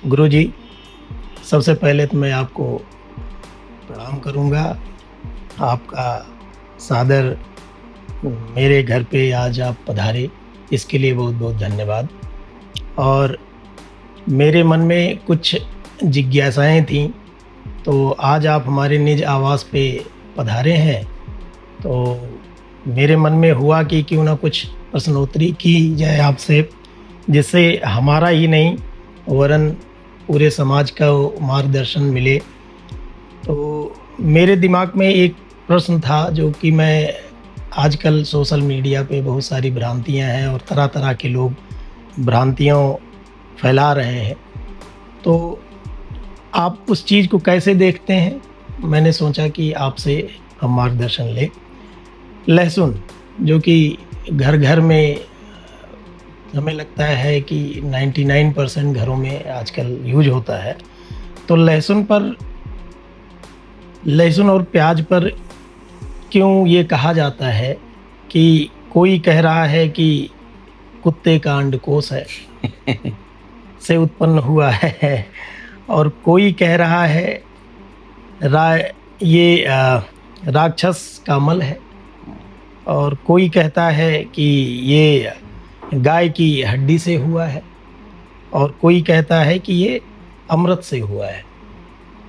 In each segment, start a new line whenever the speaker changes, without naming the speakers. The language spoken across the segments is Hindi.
गुरुजी, सबसे पहले तो मैं आपको प्रणाम करूँगा। आपका सादर मेरे घर पे आज आप पधारे, इसके लिए बहुत-बहुत धन्यवाद। और मेरे मन में कुछ जिज्ञासाएँ थीं, तो आज आप हमारे निज आवास पे पधारे हैं, तो मेरे मन में हुआ कि क्यों ना कुछ प्रश्नोत्तरी की जाए आपसे, जिससे हमारा ही नहीं वरन पूरे समाज का मार्गदर्शन मिले। तो मेरे दिमाग में एक प्रश्न था जो कि मैं आजकल सोशल मीडिया पे बहुत सारी भ्रांतियां हैं और तरह-तरह के लोग भ्रांतियों फैला रहे हैं। तो आप उस चीज़ को कैसे देखते हैं? मैंने सोचा कि आपसे हम मार्गदर्शन लें। लहसुन जो कि घर-घर में हमें लगता है कि 99% घरों में आजकल यूज़ होता है। तो लहसुन और प्याज पर क्यों ये कहा जाता है कि कोई कह रहा है कि कुत्ते का अंडकोश है से उत्पन्न हुआ है और कोई कह रहा है रा ये राक्षस का मल है और कोई कहता है कि ये गाय की हड्डी से हुआ है और कोई कहता है कि ये अमृत से हुआ है।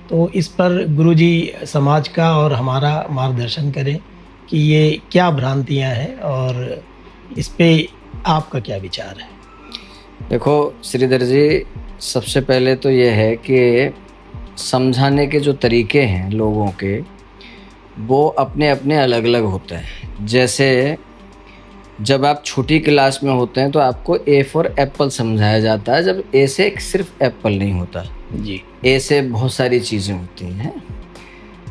तो इस पर गुरुजी समाज का और हमारा मार्गदर्शन करें कि ये क्या भ्रांतियां हैं और इस पे आपका क्या विचार है?
देखो श्रीधर जी, सबसे पहले तो ये है कि समझाने के जो तरीके हैं लोगों के, वो अपने अपने अलग अलग होते हैं। जैसे जब आप छोटी क्लास में होते हैं तो आपको ए फॉर एप्पल समझाया जाता है, जब ए से सिर्फ एप्पल नहीं होता
जी।
ए से बहुत सारी चीज़ें होती हैं।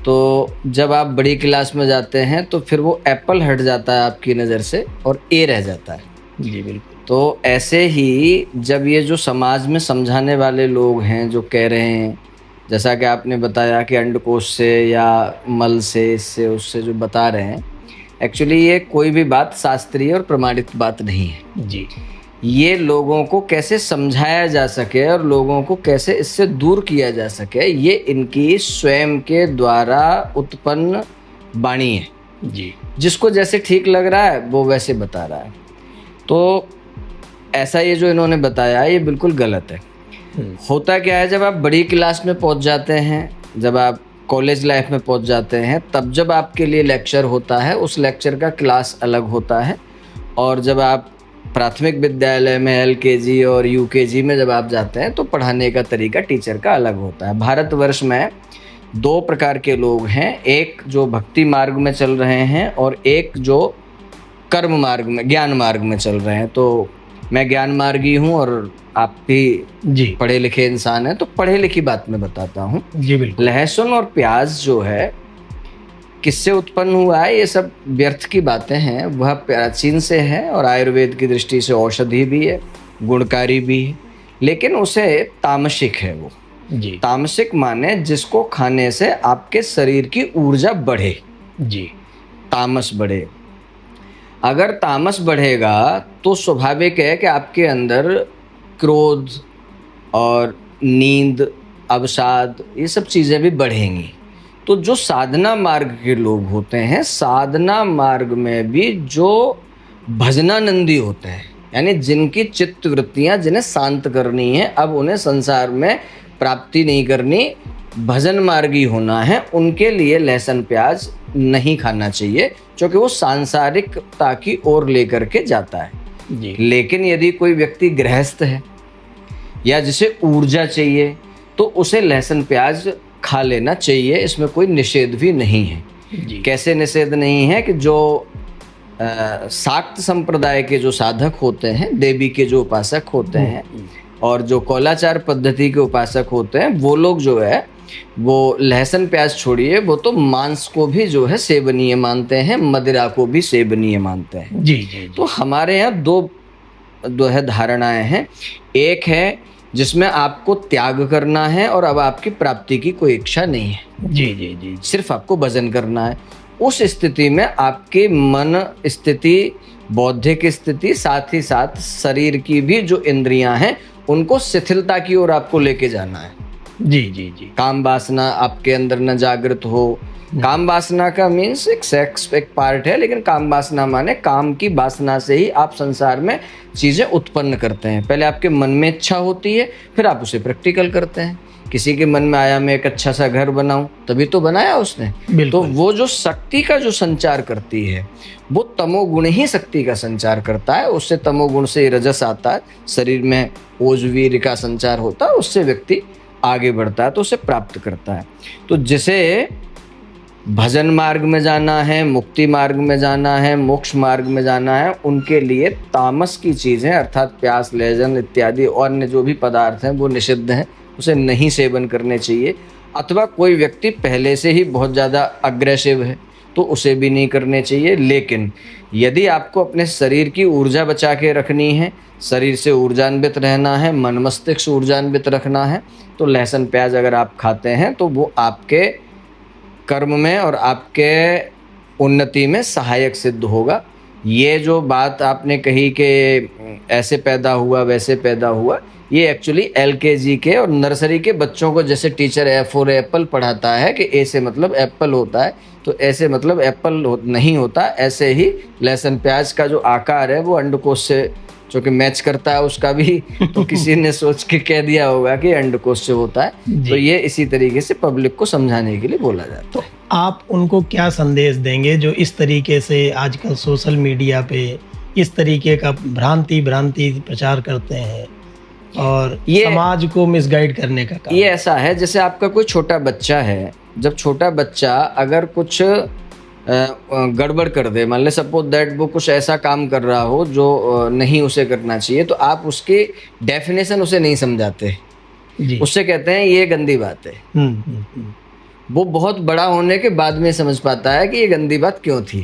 तो जब आप बड़ी क्लास में जाते हैं तो फिर वो एप्पल हट जाता है आपकी नज़र से और ए रह जाता है।
जी बिल्कुल।
तो ऐसे ही जब ये जो समाज में समझाने वाले लोग हैं जो कह रहे हैं, जैसा कि आपने बताया कि अंडकोश से या मल से, इससे उससे जो बता रहे हैं, एक्चुअली ये कोई भी बात शास्त्रीय और प्रमाणित बात नहीं है।
जी।
ये लोगों को कैसे समझाया जा सके और लोगों को कैसे इससे दूर किया जा सके, ये इनकी स्वयं के द्वारा उत्पन्न वाणी है।
जी।
जिसको जैसे ठीक लग रहा है वो वैसे बता रहा है। तो ऐसा ये जो इन्होंने बताया ये बिल्कुल गलत है। होता क्या है, जब आप बड़ी क्लास में पहुंच जाते हैं, जब आप कॉलेज लाइफ में पहुंच जाते हैं, तब जब आपके लिए लेक्चर होता है, उस लेक्चर का क्लास अलग होता है। और जब आप प्राथमिक विद्यालय में एलकेजी और यूकेजी में जब आप जाते हैं तो पढ़ाने का तरीका टीचर का अलग होता है। भारतवर्ष में दो प्रकार के लोग हैं, एक जो भक्ति मार्ग में चल रहे हैं और एक जो कर्म मार्ग में, ज्ञान मार्ग में चल रहे हैं। तो मैं ज्ञान मार्गी हूँ और आप भी
जी
पढ़े लिखे इंसान हैं, तो पढ़े लिखी बात में बताता हूँ।
जी बिल्कुल।
लहसुन और प्याज जो है किससे उत्पन्न हुआ है, ये सब व्यर्थ की बातें हैं। वह प्राचीन से है और आयुर्वेद की दृष्टि से औषधि भी है, गुणकारी भी है, लेकिन उसे तामसिक है। वो
जी।
तामसिक माने जिसको खाने से आपके शरीर की ऊर्जा बढ़े,
जी।
तामस बढ़े। अगर तामस बढ़ेगा तो स्वाभाविक है कि आपके अंदर क्रोध और नींद, अवसाद, ये सब चीज़ें भी बढ़ेंगी। तो जो साधना मार्ग के लोग होते हैं, साधना मार्ग में भी जो भजनानंदी होते हैं, यानी जिनकी चित्त वृत्तियाँ जिन्हें शांत करनी है, अब उन्हें संसार में प्राप्ति नहीं करनी, भजन मार्गी होना है, उनके लिए लहसुन प्याज नहीं खाना चाहिए, क्योंकि वो सांसारिकता की ओर लेकर के जाता है।
जी।
लेकिन यदि कोई व्यक्ति गृहस्थ है या जिसे ऊर्जा चाहिए तो उसे लहसुन प्याज खा लेना चाहिए, इसमें कोई निषेध भी नहीं है।
जी।
कैसे निषेध नहीं है कि जो शाक्त संप्रदाय के जो साधक होते हैं, देवी के जो उपासक होते हैं और जो कौलाचार पद्धति के उपासक होते हैं, वो लोग जो है वो लहसुन प्याज छोड़िए, वो तो मांस को भी जो है सेवनीय मानते हैं, मदिरा को भी सेवनीय मानते हैं।
जी। जी।
तो हमारे यहाँ दो है धारणाएं हैं। एक है जिसमें आपको त्याग करना है और अब आपकी प्राप्ति की कोई इच्छा नहीं है।
जी। जी। जी।
सिर्फ आपको भजन करना है। उस स्थिति में आपकी मन स्थिति, बौद्धिक स्थिति, साथ ही साथ शरीर की भी जो इंद्रियां हैं उनको शिथिलता की ओर आपको लेके जाना है।
जी जी जी।
काम वासना आपके अंदर न जागृत हो। काम वासना का मीन्स एक सेक्स एक पार्ट है, लेकिन काम वासना माने काम की वासना से ही आप संसार में चीजें उत्पन्न करते हैं। पहले आपके मन में इच्छा होती है, फिर आप उसे प्रैक्टिकल करते हैं। किसी के मन में आया मैं एक अच्छा सा घर बनाऊं, तभी तो बनाया उसने। तो वो जो शक्ति का जो संचार करती है, वो तमोगुण ही शक्ति का संचार करता है। उससे तमोगुण से रजस आता है, शरीर में ओज वीर का संचार होता है, उससे व्यक्ति आगे बढ़ता है, तो उसे प्राप्त करता है। तो जिसे भजन मार्ग में जाना है, मुक्ति मार्ग में जाना है, मोक्ष मार्ग में जाना है, उनके लिए तामस की चीज़ें अर्थात प्यास, लेजन इत्यादि और अन्य जो भी पदार्थ हैं वो निषिद्ध हैं, उसे नहीं सेवन करने चाहिए। अथवा कोई व्यक्ति पहले से ही बहुत ज़्यादा अग्रेसिव है तो उसे भी नहीं करने चाहिए। लेकिन यदि आपको अपने शरीर की ऊर्जा बचा के रखनी है, शरीर से ऊर्जान्वित रहना है, मन मस्तिष्क ऊर्जान्वित रखना है, तो लहसुन प्याज अगर आप खाते हैं तो वो आपके कर्म में और आपके उन्नति में सहायक सिद्ध होगा। ये जो बात आपने कही कि ऐसे पैदा हुआ वैसे पैदा हुआ, ये एक्चुअली एलकेजी के और नर्सरी के बच्चों को जैसे टीचर ए फॉर एप्पल पढ़ाता है कि ए से मतलब एप्पल होता है, तो ऐसे मतलब एप्पल नहीं होता। ऐसे ही लहसुन प्याज का जो आकार है वो अंडकोश से जो कि मैच करता है उसका भी तो किसी ने सोच के कह दिया होगा कि अंडकोश से होता है। तो ये इसी तरीके से पब्लिक को समझाने के लिए बोला जाता है।
तो आप उनको क्या संदेश देंगे जो इस तरीके से आजकल सोशल मीडिया पे इस तरीके का भ्रांति प्रचार करते हैं और ये समाज को मिसगाइड करने का काम?
ये ऐसा है जैसे आपका कोई छोटा बच्चा है, जब छोटा बच्चा अगर कुछ गड़बड़ कर दे, मान ले सपोज दैट वो कुछ ऐसा काम कर रहा हो जो नहीं उसे करना चाहिए, तो आप उसकी डेफिनेशन उसे नहीं समझाते, उससे कहते हैं ये गंदी बात है। वो बहुत बड़ा होने के बाद में समझ पाता है कि ये गंदी बात क्यों थी।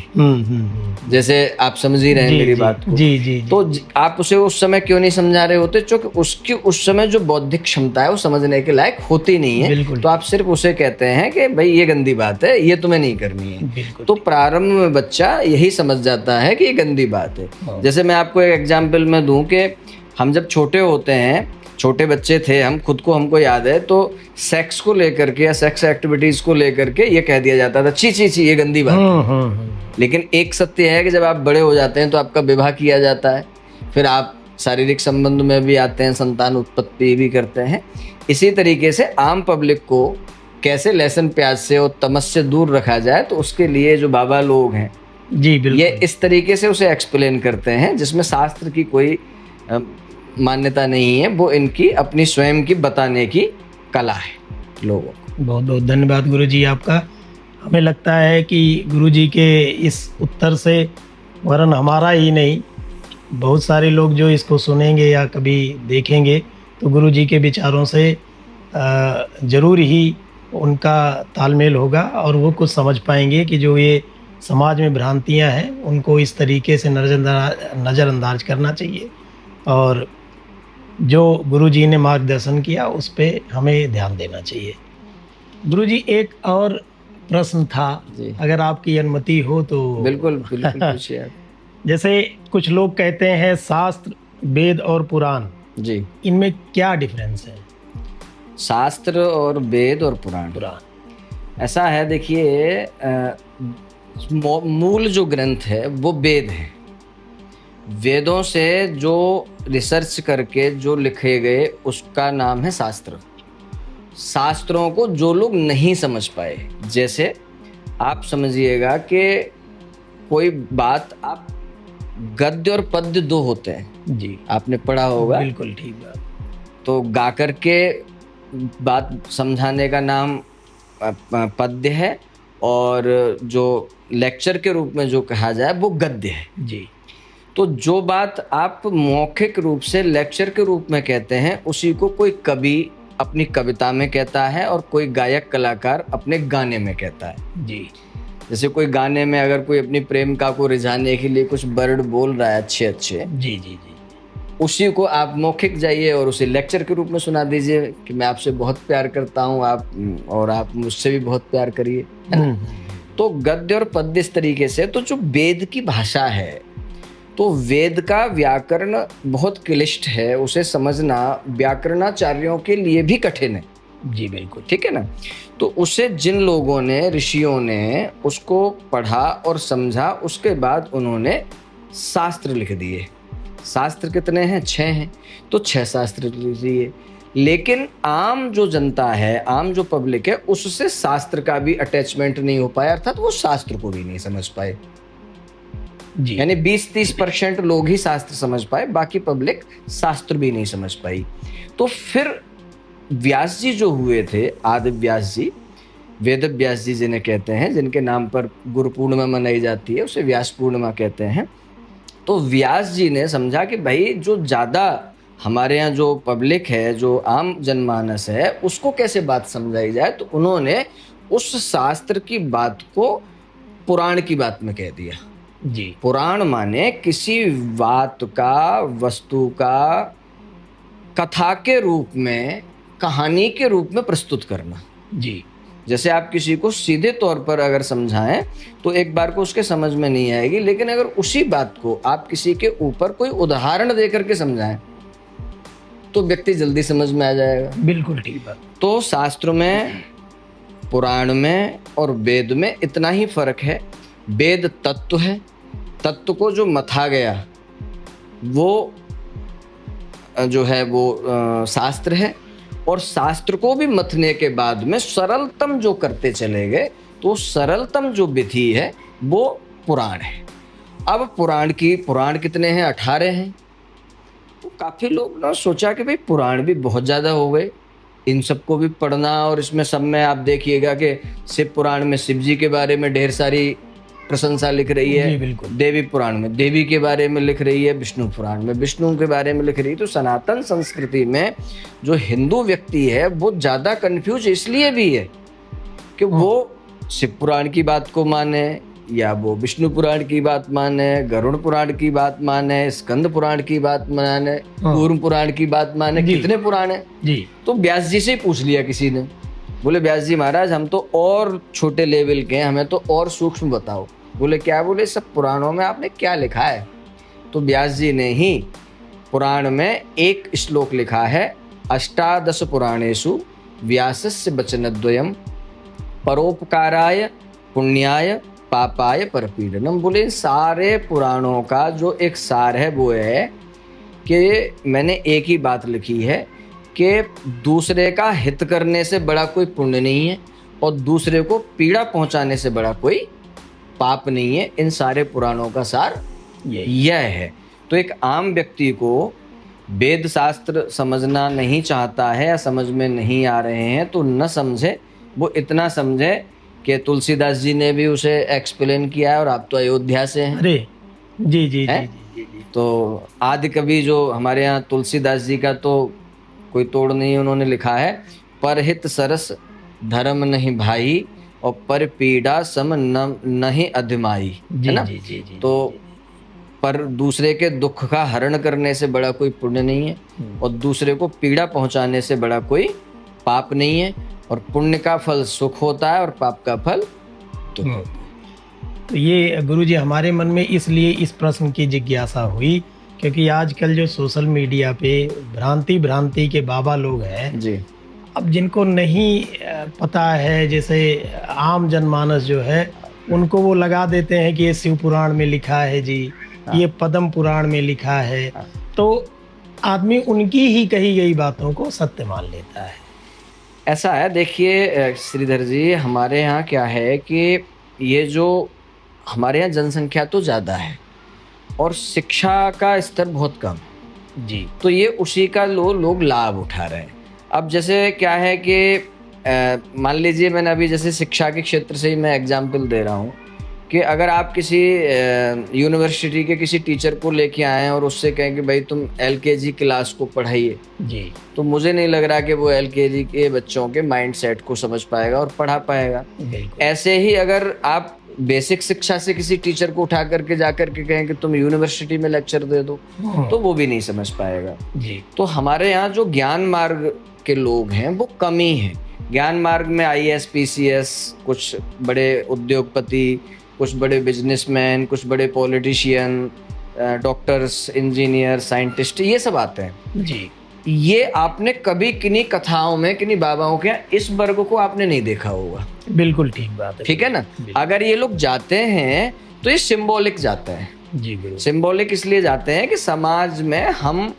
जैसे आप समझ ही रहे हैं मेरी बात को।
जी।
तो आप उसे उस समय क्यों नहीं समझा रहे होते? क्योंकि उसकी उस समय जो बौद्धिक क्षमता है वो समझने के लायक होती नहीं है। तो आप सिर्फ उसे कहते हैं कि भाई ये गंदी बात है, ये तुम्हें नहीं करनी है। तो प्रारंभ में बच्चा यही समझ जाता है कि ये गंदी बात है। जैसे मैं आपको एक एग्जाम्पल में दूं कि हम जब छोटे होते हैं, छोटे बच्चे थे हम, खुद को हमको याद है, तो सेक्स को लेकर के या सेक्स एक्टिविटीज को लेकर के ये कह दिया जाता था ची ये गंदी बात है। लेकिन एक सत्य है कि जब आप बड़े हो जाते हैं तो आपका विवाह किया जाता है, फिर आप शारीरिक संबंध में भी आते हैं, संतान उत्पत्ति भी करते हैं। इसी तरीके से आम पब्लिक को कैसे लहसुन प्याज से और तमस से दूर रखा जाए, तो उसके लिए जो बाबा लोग हैं
जी बिल्कुल
ये इस तरीके से उसे एक्सप्लेन करते हैं, जिसमें शास्त्र की कोई मान्यता नहीं है, वो इनकी अपनी स्वयं की बताने की कला है लोगों को।
बहुत बहुत धन्यवाद गुरुजी आपका। हमें लगता है कि गुरुजी के इस उत्तर से वरन हमारा ही नहीं, बहुत सारे लोग जो इसको सुनेंगे या कभी देखेंगे तो गुरुजी के विचारों से ज़रूर ही उनका तालमेल होगा और वो कुछ समझ पाएंगे कि जो ये समाज में भ्रांतियां हैं उनको इस तरीके से नज़रअंदाज करना चाहिए और जो गुरुजी ने मार्गदर्शन किया उस पे हमें ध्यान देना चाहिए। गुरुजी एक और प्रश्न था, अगर आपकी अनुमति हो तो।
बिल्कुल पूछिए।
जैसे कुछ लोग कहते हैं शास्त्र, वेद और पुराण, जी इनमें क्या डिफरेंस है?
शास्त्र और वेद और पुराण ऐसा है, देखिए मूल जो ग्रंथ है वो वेद है। वेदों से जो रिसर्च करके जो लिखे गए उसका नाम है शास्त्र। शास्त्रों को जो लोग नहीं समझ पाए, जैसे आप समझिएगा कि कोई बात, आप गद्य और पद्य दो होते हैं
जी, आपने
पढ़ा होगा।
बिल्कुल ठीक बात।
तो गा कर के बात समझाने का नाम पद्य है और जो लेक्चर के रूप में जो कहा जाए वो गद्य है
जी।
तो जो बात आप मौखिक रूप से लेक्चर के रूप में कहते हैं उसी को कोई कवि अपनी कविता में कहता है और कोई गायक कलाकार अपने गाने में कहता है जी। जैसे कोई गाने में अगर कोई अपनी प्रेमिका को रिझाने के लिए कुछ वर्ड बोल रहा है अच्छे अच्छे जी जी जी, उसी को आप मौखिक जाइए और उसे लेक्चर के रूप में सुना दीजिए कि मैं आपसे बहुत प्यार करता हूँ, आप मुझसे भी बहुत प्यार करिए, है ना। तो गद्य और पद्य इस तरीके से, तो जो वेद की भाषा है तो वेद का व्याकरण बहुत क्लिष्ट है, उसे समझना व्याकरणाचार्यों के लिए भी कठिन है।
जी बिल्कुल।
ठीक है ना। तो उसे जिन लोगों ने, ऋषियों ने उसको पढ़ा और समझा, उसके बाद उन्होंने शास्त्र लिख दिए। शास्त्र कितने हैं? 6 हैं। तो 6 शास्त्र लिख दिए। लेकिन आम जो जनता है, आम जो पब्लिक है, उससे शास्त्र का भी अटैचमेंट नहीं हो पाया, अर्थात वो शास्त्र को भी नहीं समझ पाए।
जी
यानी 20-30% लोग ही शास्त्र समझ पाए, बाकी पब्लिक शास्त्र भी नहीं समझ पाई। तो फिर व्यास जी जो हुए थे, आदि व्यास जी, वेद व्यास जी जिन्हें कहते हैं, जिनके नाम पर गुरु पूर्णिमा मनाई जाती है, उसे व्यास पूर्णिमा कहते हैं। तो व्यास जी ने समझा कि भाई जो ज़्यादा हमारे यहाँ जो पब्लिक है, जो आम जनमानस है, उसको कैसे बात समझाई जाए। तो उन्होंने उस शास्त्र की बात को पुराण की बात में कह दिया।
जी
पुराण माने किसी बात का, वस्तु का कथा के रूप में, कहानी के रूप में प्रस्तुत करना।
जी
जैसे आप किसी को सीधे तौर पर अगर समझाएं तो एक बार को उसके समझ में नहीं आएगी, लेकिन अगर उसी बात को आप किसी के ऊपर कोई उदाहरण दे करके समझाएं तो व्यक्ति जल्दी समझ में आ जाएगा।
बिल्कुल ठीक बात।
तो शास्त्र में, पुराण में और वेद में इतना ही फर्क है। वेद तत्व है, तत्व को जो मथा गया वो जो है वो शास्त्र है, और शास्त्र को भी मथने के बाद में सरलतम जो करते चले गए, तो सरलतम जो विधि है वो पुराण है। अब पुराण कितने हैं? 18 हैं। तो काफ़ी लोग ना सोचा कि भाई पुराण भी बहुत ज़्यादा हो गए, इन सबको भी पढ़ना, और इसमें सब में आप देखिएगा कि शिव पुराण में शिव जी के बारे में ढेर सारी प्रशंसा लिख रही
जी
है,
बिल्कुल।
देवी पुराण में देवी के बारे में लिख रही है, विष्णु पुराण में विष्णु के बारे में लिख रही है। तो सनातन संस्कृति में जो हिंदू व्यक्ति है वो ज़्यादा कंफ्यूज इसलिए भी है कि वो शिव पुराण की बात को माने, या वो विष्णु पुराण की बात माने, गरुड़ पुराण की बात माने, स्कंद पुराण की बात माने, कूर्म पुराण की बात माने। कितने पुराण है
जी।
तो व्यास जी से ही पूछ लिया किसी ने, बोले व्यास जी महाराज हम तो और छोटे लेवल के हैं, हमें तो और सूक्ष्म बताओ। बोले क्या? बोले सब पुराणों में आपने क्या लिखा है? तो व्यास जी ने ही पुराण में एक श्लोक लिखा है, अष्टादश पुराणेषु व्यासस्य वचनद्वयम् परोपकाराय पुण्याय पापाय परपीडनम। बोले सारे पुराणों का जो एक सार है वो है कि मैंने एक ही बात लिखी है कि दूसरे का हित करने से बड़ा कोई पुण्य नहीं है, और दूसरे को पीड़ा पहुंचाने से बड़ा कोई पाप नहीं है। इन सारे पुराणों का सार यह है। तो एक आम व्यक्ति को वेद शास्त्र समझना नहीं चाहता है या समझ में नहीं आ रहे हैं तो न समझे, वो इतना समझे कि तुलसीदास जी ने भी उसे एक्सप्लेन किया है, और आप तो अयोध्या से हैं।
अरे जी जी
हैं?
जी जी जी।
तो आदि कवि जो हमारे यहाँ तुलसीदास जी का तो कोई तोड़ नहीं, उन्होंने लिखा है, परहित सरस धर्म नहीं भाई, और पर पीड़ा सम नहीं अधिमाई। है ना।
जी जी जी।
तो पर दूसरे के दुख का हरण करने से बड़ा कोई पुण्य नहीं है, और दूसरे को पीड़ा पहुंचाने से बड़ा कोई पाप नहीं है, और पुण्य का फल सुख होता है और पाप का फल दुख होता है।
तो ये गुरुजी हमारे मन में इसलिए इस प्रश्न की जिज्ञासा हुई क्योंकि आजकल जो सोशल मीडिया पे भ्रांति के बाबा लोग हैं
जी,
अब जिनको नहीं पता है, जैसे आम जनमानस जो है उनको वो लगा देते हैं कि ये शिव पुराण में लिखा है जी, ये पद्म पुराण में लिखा है, तो आदमी उनकी ही कही गई बातों को सत्य मान लेता है।
ऐसा है। देखिए श्रीधर जी, हमारे यहाँ क्या है कि ये जो हमारे यहाँ जनसंख्या तो ज़्यादा है और शिक्षा का स्तर बहुत कम
जी।
तो ये उसी का लोग लाभ उठा रहे हैं। अब जैसे क्या है कि मान लीजिए मैंने अभी जैसे शिक्षा के क्षेत्र से ही मैं एग्जाम्पल दे रहा हूँ कि अगर आप किसी यूनिवर्सिटी के किसी टीचर को लेके आए हैं और उससे कहें कि भाई तुम एलकेजी क्लास को पढ़ाइए
जी,
तो मुझे नहीं लग रहा कि वो एलकेजी के बच्चों के माइंड सेट को समझ पाएगा और पढ़ा पाएगा। ऐसे ही अगर आप बेसिक शिक्षा से किसी टीचर को उठा करके जा करके कहें कि तुम यूनिवर्सिटी में लेक्चर दे दो तो वो भी नहीं समझ पाएगा
जी।
तो हमारे यहाँ जो ज्ञान मार्ग के लोग हैं वो कम ही हैं। ज्ञान मार्ग में IAS PCS, कुछ बड़े उद्योगपति, कुछ बड़े बिजनेसमैन, कुछ बड़े पॉलिटिशियन, डॉक्टर्स, इंजीनियर, साइंटिस्ट, ये सब आते हैं।
जी
ये आपने कभी किन्हीं कथाओं में, किन्हीं बाबाओं के इस वर्ग को आपने नहीं देखा होगा।
बिल्कुल ठीक बात है।
ठीक है ना। अगर ये लोग जाते हैं तो ये सिंबॉलिक जाते हैं।
जी गुरु।
सिंबॉलिक इसलिए जाते हैं कि समाज में हम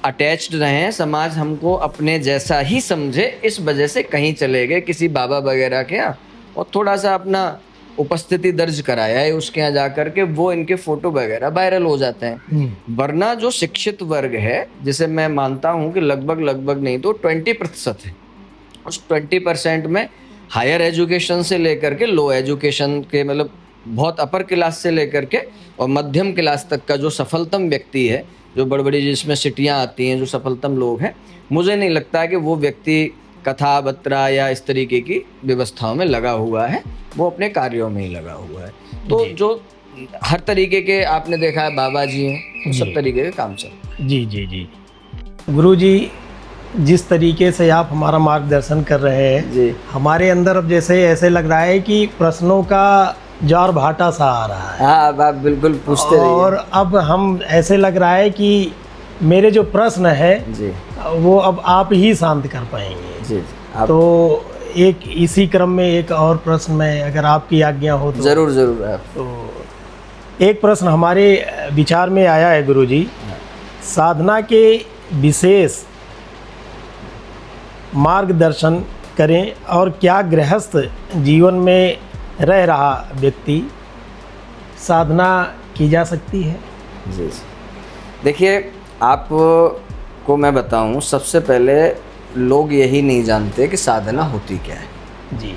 अटैच्ड रहें, समाज हमको अपने जैसा ही समझे, इस वजह से कहीं चले गए किसी बाबा वगैरह के यहाँ और थोड़ा सा अपना उपस्थिति दर्ज कराया है उसके यहाँ जा करके, वो इनके फोटो वगैरह वायरल हो जाते हैं। वरना जो शिक्षित वर्ग है, जिसे मैं मानता हूँ कि लगभग नहीं तो 20% है, उस 20% में हायर एजुकेशन से लेकर के लो एजुकेशन के, मतलब बहुत अपर क्लास से लेकर के और मध्यम क्लास तक का जो सफलतम व्यक्ति है, जो बड़ी बड़ी जिसमें सिटियाँ आती हैं, जो सफलतम लोग हैं, मुझे नहीं लगता कि वो व्यक्ति कथा बत्रा या इस तरीके की व्यवस्थाओं में लगा हुआ है, वो अपने कार्यों में ही लगा हुआ है। तो जो हर तरीके के आपने देखा है बाबा जी हैं, तो सब तरीके के काम चल रहे हैं।
जी जी जी गुरु जी, जिस तरीके से आप हमारा मार्गदर्शन कर रहे हैं
जी,
हमारे अंदर अब जैसे ऐसे लग रहा है कि प्रश्नों का ज्वार भाटा सा आ रहा है।
हाँ, अब आप बिल्कुल पूछते रहिए।
और अब हम ऐसे लग रहा है कि मेरे जो प्रश्न है
जी
वो अब आप ही शांत कर पाएंगे।
जी, आप
तो एक इसी क्रम में एक और प्रश्न में, अगर आपकी आज्ञा हो तो।
जरूर जरूर आप।
तो एक प्रश्न हमारे विचार में आया है गुरु जी, साधना के विशेष मार्गदर्शन करें और क्या गृहस्थ जीवन में रह रहा व्यक्ति साधना की जा सकती है?
जी जी, देखिए आपको मैं बताऊं, सबसे पहले लोग यही नहीं जानते कि साधना होती क्या है।
जी,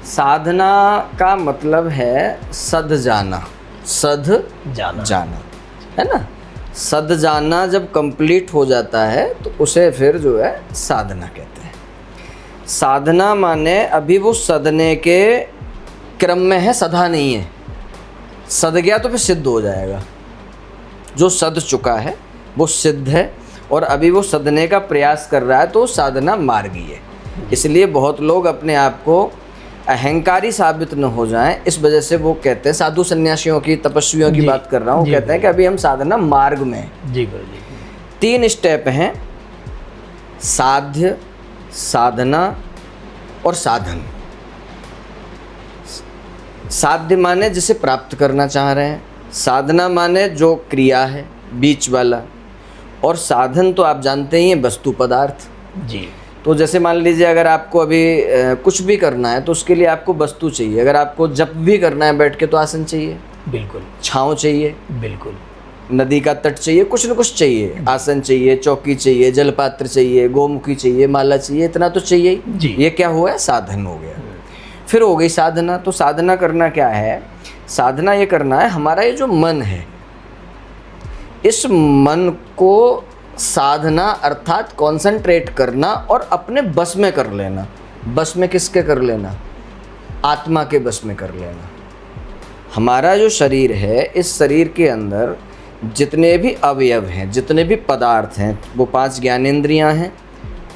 साधना का मतलब है सद जाना, सद जाना है ना। सद जाना जब कंप्लीट हो जाता है तो उसे फिर जो है साधना कहते हैं। साधना माने अभी वो सदने के क्रम में है, सधा नहीं है। सद गया तो फिर सिद्ध हो जाएगा। जो सद चुका है वो सिद्ध है और अभी वो सदने का प्रयास कर रहा है, तो साधना मार्गी है। इसलिए बहुत लोग अपने आप को अहंकारी साबित न हो जाएं, इस वजह से वो कहते हैं, साधु सन्यासियों की, तपस्वियों की बात कर रहा हूँ, कहते हैं कि अभी हम साधना मार्ग में हैं।
जी गुरु जी।
3 स्टेप हैं, साध्य, साधना और साधन। साध्य माने जिसे प्राप्त करना चाह रहे हैं, साधना माने जो क्रिया है बीच वाला, और साधन तो आप जानते ही हैं, वस्तु पदार्थ।
जी,
तो जैसे मान लीजिए अगर आपको अभी कुछ भी करना है तो उसके लिए आपको वस्तु चाहिए। अगर आपको जप भी करना है बैठ के तो आसन चाहिए,
बिल्कुल
छाँव चाहिए,
बिल्कुल,
नदी का तट चाहिए, कुछ न कुछ चाहिए, आसन चाहिए, चौकी चाहिए, जलपात्र चाहिए, गोमुखी चाहिए, माला चाहिए, इतना तो चाहिए
जी।
ये क्या हुआ? साधन हो गया। फिर हो गई साधना। तो साधना करना क्या है? साधना ये करना है, हमारा ये जो मन है, इस मन को साधना अर्थात कंसंट्रेट करना और अपने बस में कर लेना। बस में किसके कर लेना? आत्मा के बस में कर लेना। हमारा जो शरीर है, इस शरीर के अंदर जितने भी अवयव हैं, जितने भी पदार्थ हैं, वो 5 ज्ञानेंद्रियां हैं,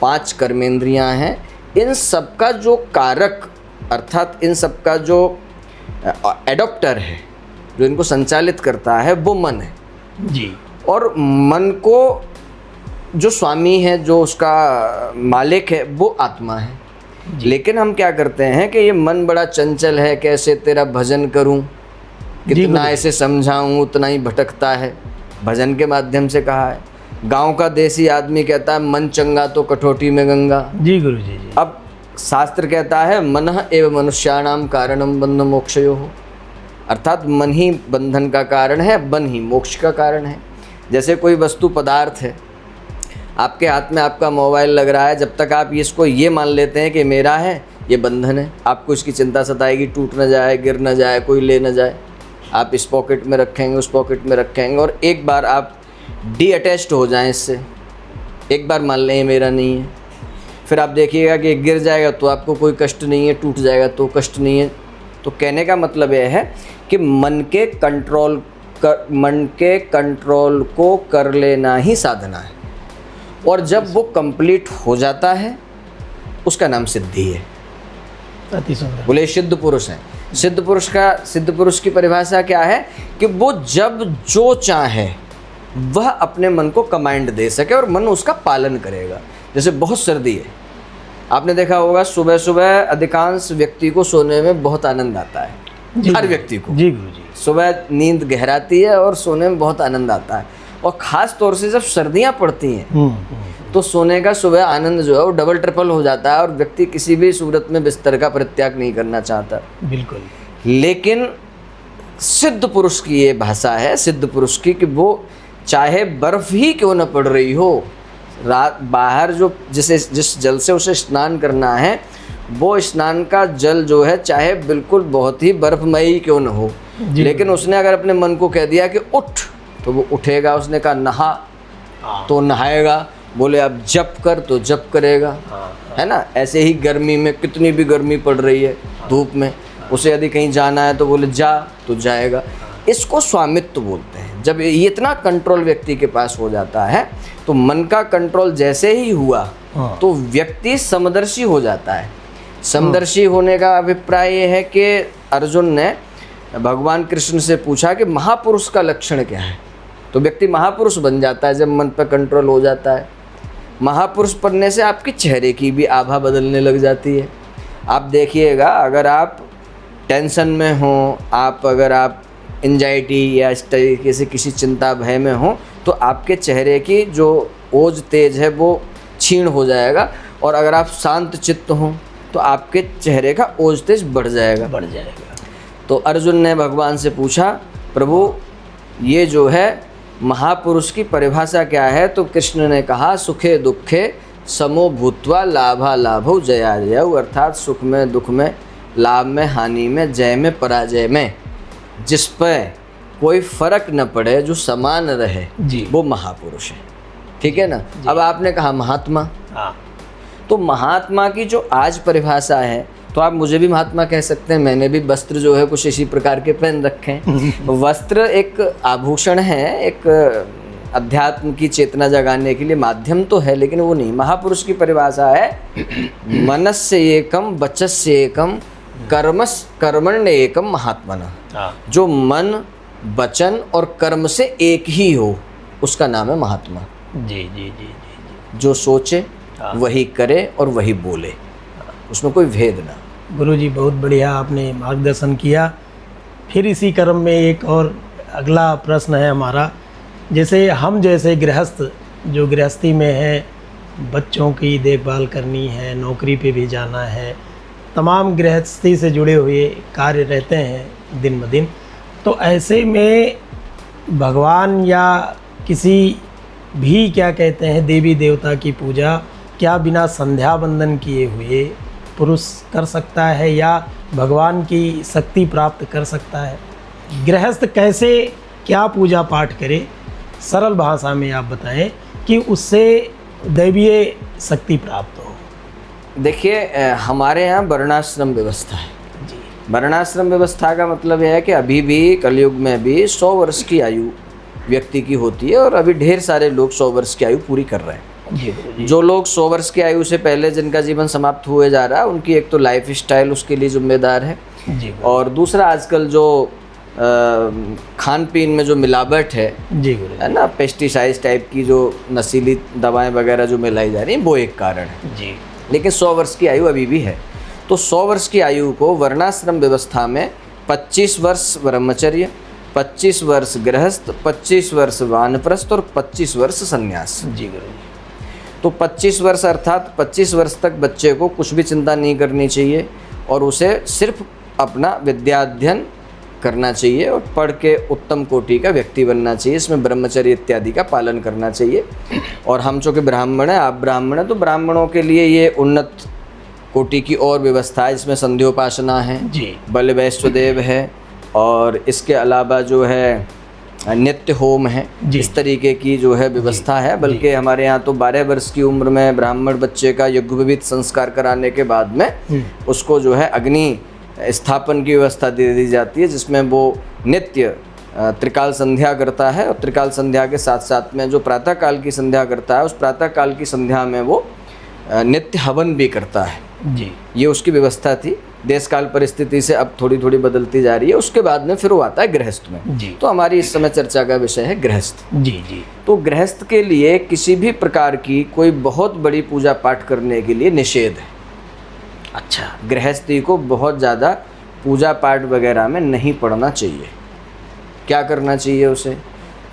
5 कर्मेंद्रियां हैं, इन सब का जो कारक अर्थात इन सब का जो एडॉप्टर है, जो इनको संचालित करता है, वो मन है।
जी,
और मन को जो स्वामी है, जो उसका मालिक है, वो आत्मा है। लेकिन हम क्या करते हैं कि ये मन बड़ा चंचल है, कैसे तेरा भजन करूं, कितना ऐसे समझाऊं, उतना ही भटकता है। भजन के माध्यम से कहा है। गांव का देसी आदमी कहता है मन चंगा तो कठौती में गंगा।
जी गुरु जी, जी।
अब शास्त्र कहता है मनः एव मनुष्याणाम कारणम बंध मोक्षयोः, अर्थात मन ही बंधन का कारण है, मन ही मोक्ष का कारण है। जैसे कोई वस्तु पदार्थ है, आपके हाथ में आपका मोबाइल लग रहा है, जब तक आप इसको ये मान लेते हैं कि मेरा है, ये बंधन है, आपको इसकी चिंता सताएगी, टूट न जाए, गिर न जाए, कोई ले न जाए। आप इस पॉकेट में रखेंगे, उस पॉकेट में रखेंगे, और एक बार आप डी अटैच्ड हो जाएं इससे, एक बार मान लें ये मेरा नहीं है, फिर आप देखिएगा कि गिर जाएगा तो आपको कोई कष्ट नहीं है, टूट जाएगा तो कष्ट नहीं है। तो कहने का मतलब यह है कि मन के कंट्रोल को कर लेना ही साधना है। और जब वो कंप्लीट हो जाता है, उसका नाम सिद्धि है।
अति सुंदर।
बोले सिद्ध पुरुष हैं। सिद्ध पुरुष की परिभाषा क्या है कि वो जब जो चाहे वह अपने मन को कमांड दे सके और मन उसका पालन करेगा। जैसे बहुत सर्दी है, आपने देखा होगा सुबह सुबह अधिकांश व्यक्ति को सोने में बहुत आनंद आता है, हर व्यक्ति को।
जी गुरु जी।
सुबह नींद गहराती है और सोने में बहुत आनंद आता है, और ख़ास तौर से जब सर्दियाँ पड़ती हैं तो सोने का सुबह आनंद जो है वो डबल ट्रिपल हो जाता है और व्यक्ति किसी भी सूरत में बिस्तर का परित्याग नहीं करना चाहता।
बिल्कुल। लेकिन
सिद्ध पुरुष की ये भाषा है, सिद्ध पुरुष की, कि वो चाहे बर्फ ही क्यों न पड़ रही हो, रात बाहर जो जिस जल से उसे स्नान करना है वो स्नान का जल जो है चाहे बिल्कुल बहुत ही बर्फमयी क्यों न हो, लेकिन उसने अगर अपने मन को कह दिया कि उठ तो वो उठेगा। उसने कहा नहा तो नहाएगा, बोले अब जप कर तो जप करेगा, है ना। ऐसे ही गर्मी में कितनी भी गर्मी पड़ रही है धूप में, उसे यदि कहीं जाना है तो बोले जा तो जाएगा। इसको स्वामित्व बोलते हैं। जब ये इतना कंट्रोल व्यक्ति के पास हो जाता है तो मन का कंट्रोल जैसे ही हुआ तो व्यक्ति समदर्शी हो जाता है। समदर्शी होने का अभिप्राय ये है कि अर्जुन ने भगवान कृष्ण से पूछा कि महापुरुष का लक्षण क्या है, तो व्यक्ति महापुरुष बन जाता है जब मन पर कंट्रोल हो जाता है। महापुरुष बनने से आपके चेहरे की भी आभा बदलने लग जाती है। आप देखिएगा, अगर आप टेंशन में हो, अगर आप एंजाइटी या इस तरीके से किसी चिंता भय में हो, तो आपके चेहरे की जो ओज तेज है वो क्षीण हो जाएगा, और अगर आप शांत चित्त हों तो आपके चेहरे का ओज तेज बढ़ जाएगा। तो अर्जुन ने भगवान से पूछा, प्रभु ये जो है महापुरुष की परिभाषा क्या है? तो कृष्ण ने कहा, सुखे दुखे समो भूत्वा लाभा लाभो जया जयौ, अर्थात सुख में दुख में, लाभ में हानि में, जय में पराजय में, जिस पर कोई फर्क न पड़े, जो समान रहे, वो महापुरुष है। ठीक है ना। अब आपने कहा महात्मा, तो महात्मा की जो आज परिभाषा है, तो आप मुझे भी महात्मा कह सकते हैं। मैंने भी वस्त्र जो है कुछ इसी प्रकार के पहन रखे हैं। वस्त्र एक आभूषण है, एक अध्यात्म की चेतना जगाने के लिए माध्यम तो है, लेकिन वो नहीं। महापुरुष की परिभाषा है मनस्य एकम वचस्य एकम कर्मण्य एकम महात्मना। जो मन वचन और कर्म से एक ही हो उसका नाम है महात्मा।
जी।
जो सोचे वही करे और वही बोले, उसमें कोई भेद ना।
गुरुजी बहुत बढ़िया आपने मार्गदर्शन किया। फिर इसी क्रम में एक और अगला प्रश्न है हमारा, जैसे हम जैसे गृहस्थ जो गृहस्थी में है, बच्चों की देखभाल करनी है, नौकरी पे भी जाना है, तमाम गृहस्थी से जुड़े हुए कार्य रहते हैं दिन ब दिन, तो ऐसे में भगवान या किसी भी क्या कहते हैं देवी देवता की पूजा क्या बिना संध्या बंदन किए हुए पुरुष कर सकता है या भगवान की शक्ति प्राप्त कर सकता है? गृहस्थ कैसे क्या पूजा पाठ करे, सरल भाषा में आप बताएं कि उससे दैवीय शक्ति प्राप्त हो।
देखिए, हमारे यहाँ वर्णाश्रम व्यवस्था है। वर्णाश्रम व्यवस्था का मतलब यह है कि अभी भी कलयुग में भी 100 वर्ष की आयु व्यक्ति की होती है, और अभी ढेर सारे लोग 100 वर्ष की आयु पूरी कर रहे हैं। जो लोग 100 वर्ष की आयु से पहले जिनका जीवन समाप्त हुए जा रहा है, उनकी एक तो लाइफ स्टाइल उसके लिए जिम्मेदार है, और दूसरा आजकल जो खान पीन में जो मिलावट है ना, पेस्टिसाइड टाइप की जो नशीली दवाएं वगैरह जो मिलाई जा रही हैं, वो एक कारण है। लेकिन 100 वर्ष की आयु अभी भी है। तो 100 वर्ष की आयु को वर्णाश्रम व्यवस्था में 25 वर्ष ब्रह्मचर्य, 25 वर्ष गृहस्थ, 25 वर्ष वानप्रस्थ और 25 वर्ष संन्यास। तो 25 वर्ष अर्थात 25 वर्ष तक बच्चे को कुछ भी चिंता नहीं करनी चाहिए, और उसे सिर्फ अपना विद्याध्ययन करना चाहिए और पढ़ के उत्तम कोटि का व्यक्ति बनना चाहिए। इसमें ब्रह्मचर्य इत्यादि का पालन करना चाहिए। और हम चूँकि ब्राह्मण हैं, आप ब्राह्मण हैं, तो ब्राह्मणों के लिए ये उन्नत कोटि की और व्यवस्था है। इसमें संध्योपासना है, बल वैश्वदेव है, और इसके अलावा जो है नित्य होम है। इस तरीके की जो है व्यवस्था है। बल्कि हमारे यहाँ तो 12 वर्ष की उम्र में ब्राह्मण बच्चे का यज्ञोपवीत संस्कार कराने के बाद में उसको जो है अग्नि स्थापन की व्यवस्था दे दी जाती है, जिसमें वो नित्य त्रिकाल संध्या करता है, और त्रिकाल संध्या के साथ साथ में जो प्रातः काल की संध्या करता है, उस प्रातः काल की संध्या में वो नित्य हवन भी करता है। ये उसकी व्यवस्था थी। देश काल परिस्थिति से अब थोड़ी थोड़ी बदलती जा रही है। उसके बाद में फिर वो आता है गृहस्थ में।
जी
तो हमारी इस समय चर्चा का विषय है गृहस्थ।
जी जी
तो गृहस्थ के लिए किसी भी प्रकार की कोई बहुत बड़ी पूजा पाठ करने के लिए निषेध है।
अच्छा।
गृहस्थी को बहुत ज़्यादा पूजा पाठ वगैरह में नहीं पढ़ना चाहिए। क्या करना चाहिए उसे?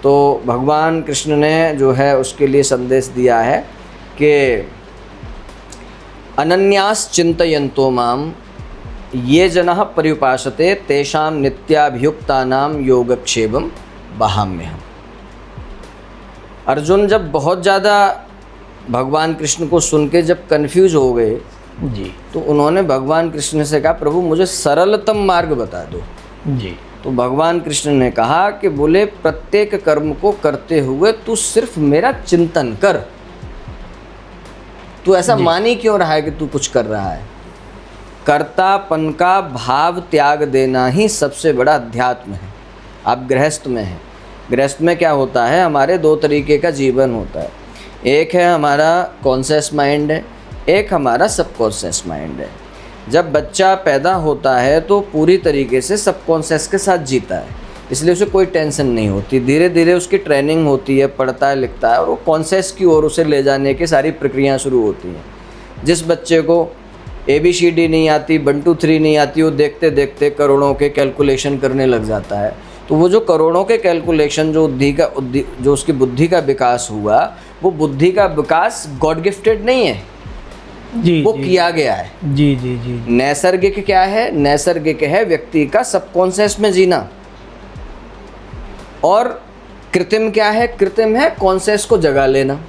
तो भगवान कृष्ण ने जो है उसके लिए संदेश दिया है कि अनन्यास चिंतयन्तो माम ये जनः पर्युपासते तेषां नित्याभियुक्तानां योगक्षेमं वहाम्यहम्। अर्जुन जब बहुत ज़्यादा भगवान कृष्ण को सुन के जब कन्फ्यूज हो गए
जी
तो उन्होंने भगवान कृष्ण से कहा, प्रभु मुझे सरलतम मार्ग बता दो।
जी
तो भगवान कृष्ण ने कहा कि बोले प्रत्येक कर्म को करते हुए तू सिर्फ मेरा चिंतन कर। तू ऐसा मान ही क्यों रहा है कि तू कुछ कर रहा है? कर्तापन का भाव त्याग देना ही सबसे बड़ा अध्यात्म है। आप गृहस्थ में हैं। गृहस्थ में क्या होता है? हमारे दो तरीके का जीवन होता है। एक है हमारा कॉन्शियस माइंड है, एक हमारा सबकॉन्शियस माइंड है। जब बच्चा पैदा होता है तो पूरी तरीके से सबकॉन्शियस के साथ जीता है, इसलिए उसे कोई टेंशन नहीं होती। धीरे धीरे उसकी ट्रेनिंग होती है, पढ़ता है, लिखता है और वो कॉन्शियस की ओर उसे ले जाने की सारी प्रक्रियाएं शुरू होती हैं। जिस बच्चे को ABCD नहीं आती, 1 2 3 नहीं आती, वो देखते देखते करोड़ों के कैलकुलेशन करने लग जाता है। तो वो जो करोड़ों के कैलकुलेशन जो उसकी बुद्धि का विकास हुआ, वो बुद्धि का विकास गॉड गिफ्टेड नहीं है,
जी
वो
जी,
किया गया है।
जी जी जी
नैसर्गिक क्या है? नैसर्गिक है व्यक्ति का सबकॉन्शियस में जीना। और कृत्रिम क्या है? कृत्रिम है कॉन्शियस को जगा लेना।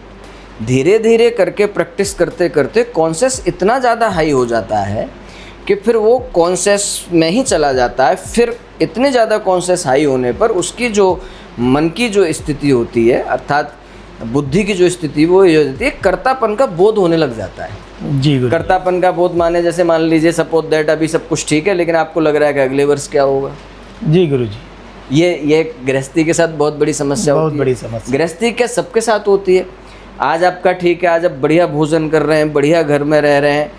धीरे धीरे करके प्रैक्टिस करते करते कॉन्शियस इतना ज़्यादा हाई हो जाता है कि फिर वो कॉन्शियस में ही चला जाता है। फिर इतने ज़्यादा कॉन्शियस हाई होने पर उसकी जो मन की जो स्थिति होती है, अर्थात बुद्धि की जो स्थिति, वो ये होती है कर्तापन का बोध होने लग जाता है।
जी गुरु।
कर्तापन का बोध माने जैसे मान लीजिए सपोज दैट अभी सब कुछ ठीक है, लेकिन आपको लग रहा है कि अगले वर्ष क्या होगा।
जी गुरु जी।
ये गृहस्थी के साथ बहुत बड़ी समस्या
बहुत
होती है।
बड़ी समस्या।
गृहस्थी क्या सबके साथ होती है। आज आपका ठीक है, आज आप बढ़िया भोजन कर रहे हैं, बढ़िया घर में रह रहे हैं,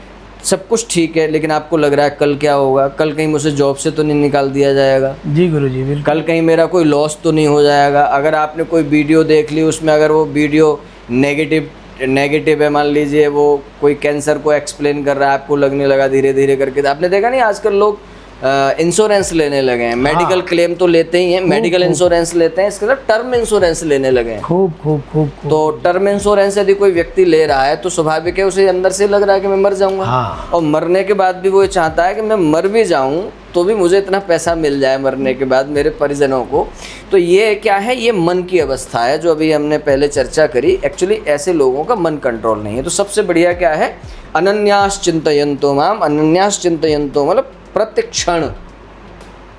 सब कुछ ठीक है, लेकिन आपको लग रहा है कल क्या होगा, कल कहीं मुझे जॉब से तो नहीं निकाल दिया जाएगा,
जी गुरु जी बिल्कुल।
कल कहीं मेरा कोई लॉस तो नहीं हो जाएगा। अगर आपने कोई वीडियो देख ली, उसमें अगर वो वीडियो नेगेटिव है, मान लीजिए वो कोई कैंसर को एक्सप्लेन कर रहा है, आपको लगने लगा धीरे धीरे करके। आपने देखा नहीं आजकल लोग इंश्योरेंस लेने लगे हैं। मेडिकल क्लेम तो लेते ही हैं, मेडिकल इंश्योरेंस लेते हैं, इसके साथ टर्म इंश्योरेंस लेने लगे हैं।
खूब खूब खूब खूब।
तो टर्म इंश्योरेंस यदि कोई व्यक्ति ले रहा है तो स्वाभाविक है उसे अंदर से लग रहा है कि मैं मर जाऊंगा।
हाँ।
और मरने के बाद भी वो ये चाहता है कि मैं मर भी जाऊं तो भी मुझे इतना पैसा मिल जाए मरने के बाद मेरे परिजनों को। तो ये क्या है? ये मन की अवस्था है जो अभी हमने पहले चर्चा करी। एक्चुअली ऐसे लोगों का मन कंट्रोल नहीं है। तो सबसे बढ़िया क्या है? अनन्यास चिंतयन्तो माम। अनन्यास चिंतयन्तो मतलब प्रतिक्षण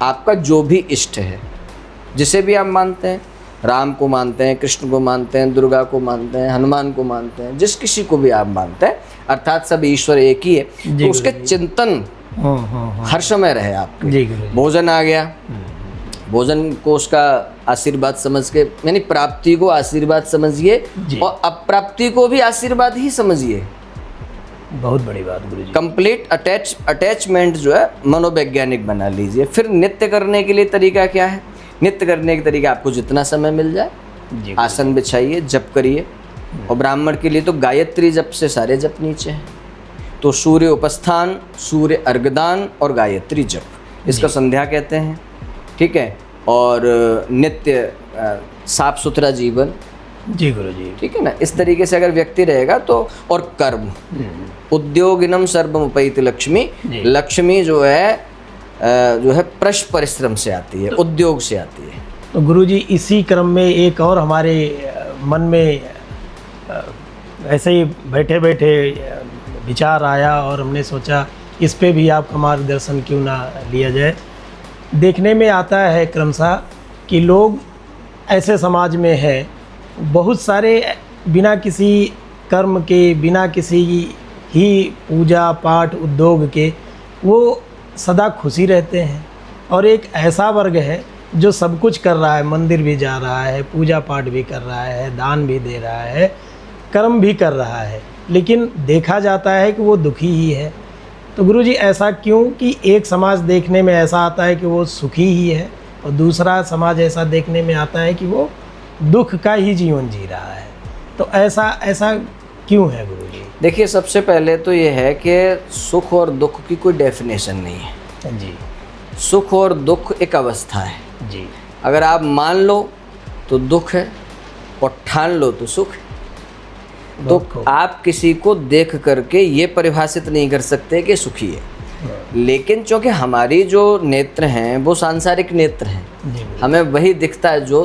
आपका जो भी इष्ट है, जिसे भी आप मानते हैं, राम को मानते हैं, कृष्ण को मानते हैं, दुर्गा को मानते हैं, हनुमान को मानते हैं, जिस किसी को भी आप मानते हैं, अर्थात सब ईश्वर एक ही है, तो उसके चिंतन हर समय रहे आपके।
जी गुरु जी।
भोजन आ गया, भोजन को उसका आशीर्वाद समझ के, यानी प्राप्ति को आशीर्वाद समझिए और अप्राप्ति को भी आशीर्वाद ही समझिए।
बहुत बड़ी बात गुरु जी।
कंप्लीट अटैचमेंट जो है मनोवैज्ञानिक बना लीजिए। फिर नित्य करने के लिए तरीका क्या है? नित्य करने के तरीका आपको जितना समय मिल जाए आसन बिछाइए, जप करिए। और ब्राह्मण के लिए तो गायत्री जप से सारे जप नीचे हैं। तो सूर्य उपस्थान, सूर्य अर्घदान और गायत्री जप, इसका संध्या कहते हैं। ठीक है। और नित्य साफ सुथरा जीवन।
जी गुरु जी।
ठीक है ना। इस तरीके से अगर व्यक्ति रहेगा तो, और कर्म, उद्योगिनम सर्वमुपैति लक्ष्मी। लक्ष्मी जो है प्रश परिश्रम से आती है, उद्योग से आती है।
तो गुरु जी इसी क्रम में एक और हमारे मन में ऐसे ही बैठे बैठे विचार आया और हमने सोचा इस पे भी आपका मार्गदर्शन क्यों ना लिया जाए। देखने में आता है क्रमशः कि लोग ऐसे समाज में है, बहुत सारे बिना किसी कर्म के, बिना किसी ही पूजा पाठ उद्योग के वो सदा खुशी रहते हैं। और एक ऐसा वर्ग है जो सब कुछ कर रहा है, मंदिर भी जा रहा है, पूजा पाठ भी कर रहा है, दान भी दे रहा है, कर्म भी कर रहा है, लेकिन देखा जाता है कि वो दुखी ही है। तो गुरुजी ऐसा क्यों कि एक समाज देखने में ऐसा आता है कि वो सुखी ही है और दूसरा समाज ऐसा देखने में आता है कि वो दुख का ही जीवन जी रहा है, तो ऐसा ऐसा क्यों है गुरुजी?
देखिए, सबसे पहले तो ये है कि सुख और दुख की कोई डेफिनेशन नहीं है
जी
सुख और दुख एक अवस्था है।
जी
अगर आप मान लो तो दुख है और ठान लो तो सुख है। तो
बहुत खूब।
आप किसी को देख करके ये परिभाषित नहीं कर सकते कि सुखी है, लेकिन चूँकि हमारी जो नेत्र हैं वो सांसारिक नेत्र हैं,
जी
हमें वही दिखता है जो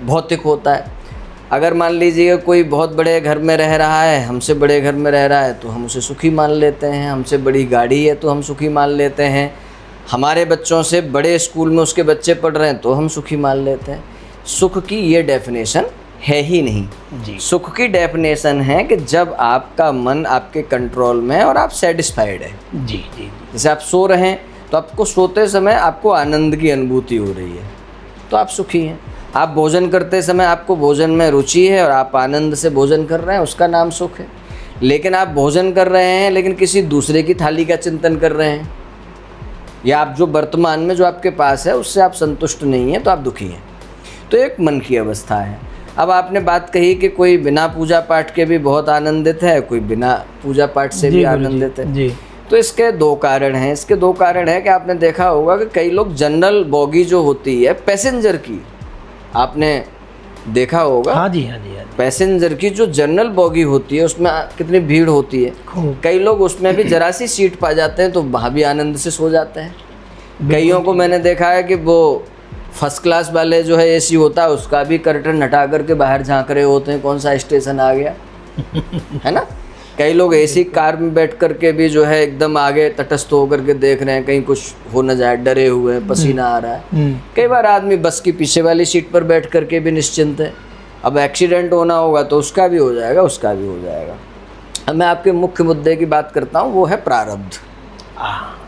भौतिक होता है। अगर मान लीजिए कोई बहुत बड़े घर में रह रहा है, हमसे बड़े घर में रह रहा है, तो हम उसे सुखी मान लेते हैं। हमसे बड़ी गाड़ी है तो हम सुखी मान लेते हैं। हमारे बच्चों से बड़े स्कूल में उसके बच्चे पढ़ रहे हैं तो हम सुखी मान लेते हैं। सुख की ये डेफिनेशन है ही नहीं।
जी
सुख की डेफिनेशन है कि जब आपका मन आपके कंट्रोल में है और आप सेटिस्फाइड है।
जी जी
जैसे आप सो रहे हैं तो आपको सोते समय आपको आनंद की अनुभूति हो रही है तो आप सुखी हैं। आप भोजन करते समय आपको भोजन में रुचि है और आप आनंद से भोजन कर रहे हैं, उसका नाम सुख है। लेकिन आप भोजन कर रहे हैं लेकिन किसी दूसरे की थाली का चिंतन कर रहे हैं, या आप जो वर्तमान में जो आपके पास है उससे आप संतुष्ट नहीं हैं, तो आप दुखी हैं। तो एक मन की अवस्था है। अब आपने बात कही कि कोई बिना पूजा पाठ के भी बहुत आनंदित है, कोई बिना पूजा पाठ से भी आनंदित है।
जी
तो इसके दो कारण हैं। इसके दो कारण हैं कि आपने देखा होगा कि कई लोग जनरल बोगी जो होती है पैसेंजर की, आपने देखा होगा।
हाँ जी हाँ जी हाँ जी
पैसेंजर की जो जनरल बोगी होती है उसमें कितनी भीड़ होती है।
खूब।
कई लोग उसमें भी जरा सी सीट पा जाते हैं तो वहाँ भी आनंद से सो जाते हैं। कईयों को मैंने देखा है कि वो फर्स्ट क्लास वाले जो है एसी होता है उसका भी कर्टन हटा करके बाहर झांक रहे होते हैं कौन सा स्टेशन आ गया है ना। कई लोग एसी कार में बैठ करके भी जो है एकदम आगे तटस्थ होकर के देख रहे हैं कहीं कुछ हो न जाए, डरे हुए हैं, पसीना आ रहा है। कई बार आदमी बस की पीछे वाली सीट पर बैठ करके भी निश्चिंत है, अब एक्सीडेंट होना होगा तो उसका भी हो जाएगा, उसका भी हो जाएगा। अब मैं आपके मुख्य मुद्दे की बात करता हूँ, वो है प्रारब्ध।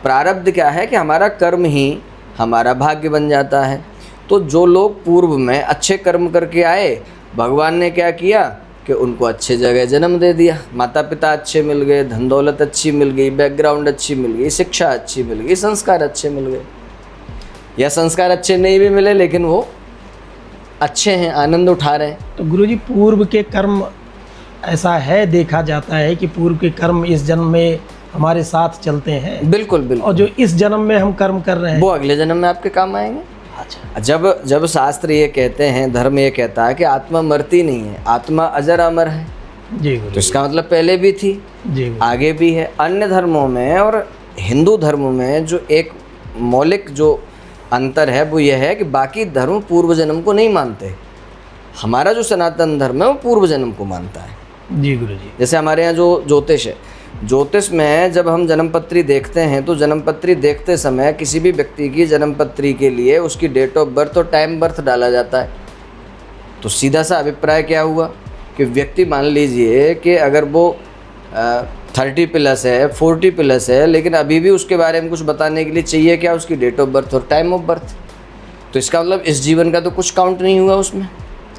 प्रारब्ध क्या है कि हमारा कर्म ही हमारा भाग्य बन जाता है। तो जो लोग पूर्व में अच्छे कर्म करके आए, भगवान ने क्या किया कि उनको अच्छे जगह जन्म दे दिया, माता पिता अच्छे मिल गए, धन दौलत अच्छी मिल गई, बैकग्राउंड अच्छी मिल गई, शिक्षा अच्छी मिल गई, संस्कार अच्छे मिल गए। या संस्कार अच्छे नहीं भी मिले लेकिन वो अच्छे हैं, आनंद उठा रहे हैं।
तो गुरुजी पूर्व के कर्म ऐसा है, देखा जाता है कि पूर्व के कर्म इस जन्म में हमारे साथ चलते हैं।
बिल्कुल बिल्कुल।
और जो इस जन्म में हम कर्म कर रहे हैं
वो अगले जन्म में आपके काम आएंगे।
अच्छा।
जब शास्त्र ये कहते हैं, धर्म ये कहता है कि आत्मा मरती नहीं है, आत्मा अजर अमर है,
जी
तो
गुरु
इसका मतलब पहले भी थी,
जी गुरु।
आगे भी है। अन्य धर्मों में और हिंदू धर्म में जो एक मौलिक जो अंतर है वो यह है कि बाकी धर्म पूर्व जन्म को नहीं मानते। हमारा जो सनातन धर्म है वो पूर्व जन्म को मानता है।
जी गुरु जी।
जैसे हमारे यहाँ जो ज्योतिष है, ज्योतिष में जब हम जन्मपत्री देखते हैं तो जन्मपत्री देखते समय किसी भी व्यक्ति की जन्मपत्री के लिए उसकी डेट ऑफ बर्थ और टाइम बर्थ डाला जाता है। तो सीधा सा अभिप्राय क्या हुआ कि व्यक्ति मान लीजिए कि अगर वो 30+ है, 40+ है, लेकिन अभी भी उसके बारे में कुछ बताने के लिए चाहिए क्या, उसकी डेट ऑफ बर्थ और टाइम ऑफ बर्थ। तो इसका मतलब इस जीवन का तो कुछ काउंट नहीं हुआ उसमें,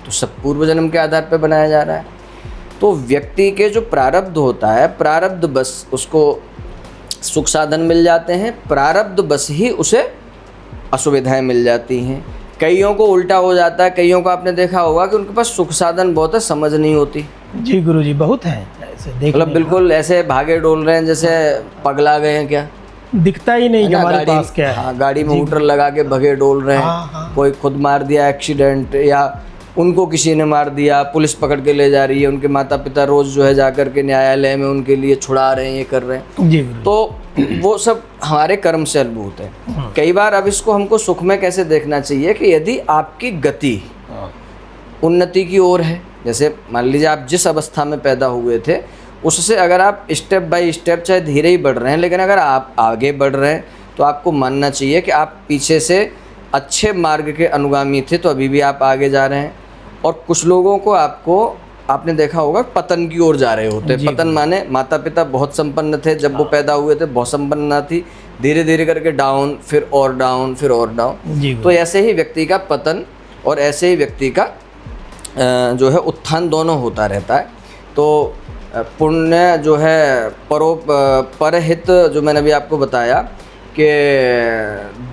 तो सब पूर्व जन्म के आधार पर बनाया जा रहा है। तो व्यक्ति के जो प्रारब्ध होता है, प्रारब्ध बस उसको सुख साधन मिल जाते हैं, प्रारब्ध बस ही उसे असुविधाएं मिल जाती हैं। कईयों को उल्टा हो जाता है, कईयों को आपने देखा होगा कि उनके पास सुख साधन बहुत है, समझ नहीं होती।
जी गुरु जी, बहुत हैं ऐसे देखने
मतलब बिल्कुल ऐसे भागे डोल रहे हैं जैसे पगला गए हैं, क्या
दिखता ही नहीं कि
ना,
हमारे पास क्या है।
हाँ, गाड़ी में हूटर लगा के भगे डोल रहे हैं।
हाँ।
कोई खुद मार दिया एक्सीडेंट, या उनको किसी ने मार दिया, पुलिस पकड़ के ले जा रही है, उनके माता पिता रोज़ जो है जाकर के न्यायालय में उनके लिए छुड़ा रहे हैं, ये कर रहे हैं।
जी गुरु।
तो वो सब हमारे कर्म से अनुभूत है। कई बार अब इसको हमको सुख में कैसे देखना चाहिए कि यदि आपकी गति उन्नति की ओर है, जैसे मान लीजिए आप जिस अवस्था में पैदा हुए थे उससे अगर आप स्टेप बाय स्टेप चाहे धीरे ही बढ़ रहे हैं, लेकिन अगर आप आगे बढ़ रहे हैं तो आपको मानना चाहिए कि आप पीछे से अच्छे मार्ग के अनुगामी थे तो अभी भी आप आगे जा रहे हैं। और कुछ लोगों को आपने देखा होगा पतन की ओर जा रहे होते। पतन माने माता पिता बहुत संपन्न थे जब वो पैदा हुए थे, बहुत संपन्नता थी, धीरे धीरे करके डाउन, फिर और डाउन, फिर और डाउन। तो ऐसे ही व्यक्ति का पतन और ऐसे ही व्यक्ति का जो है उत्थान दोनों होता रहता है। तो पुण्य जो है परहित, जो मैंने अभी आपको बताया कि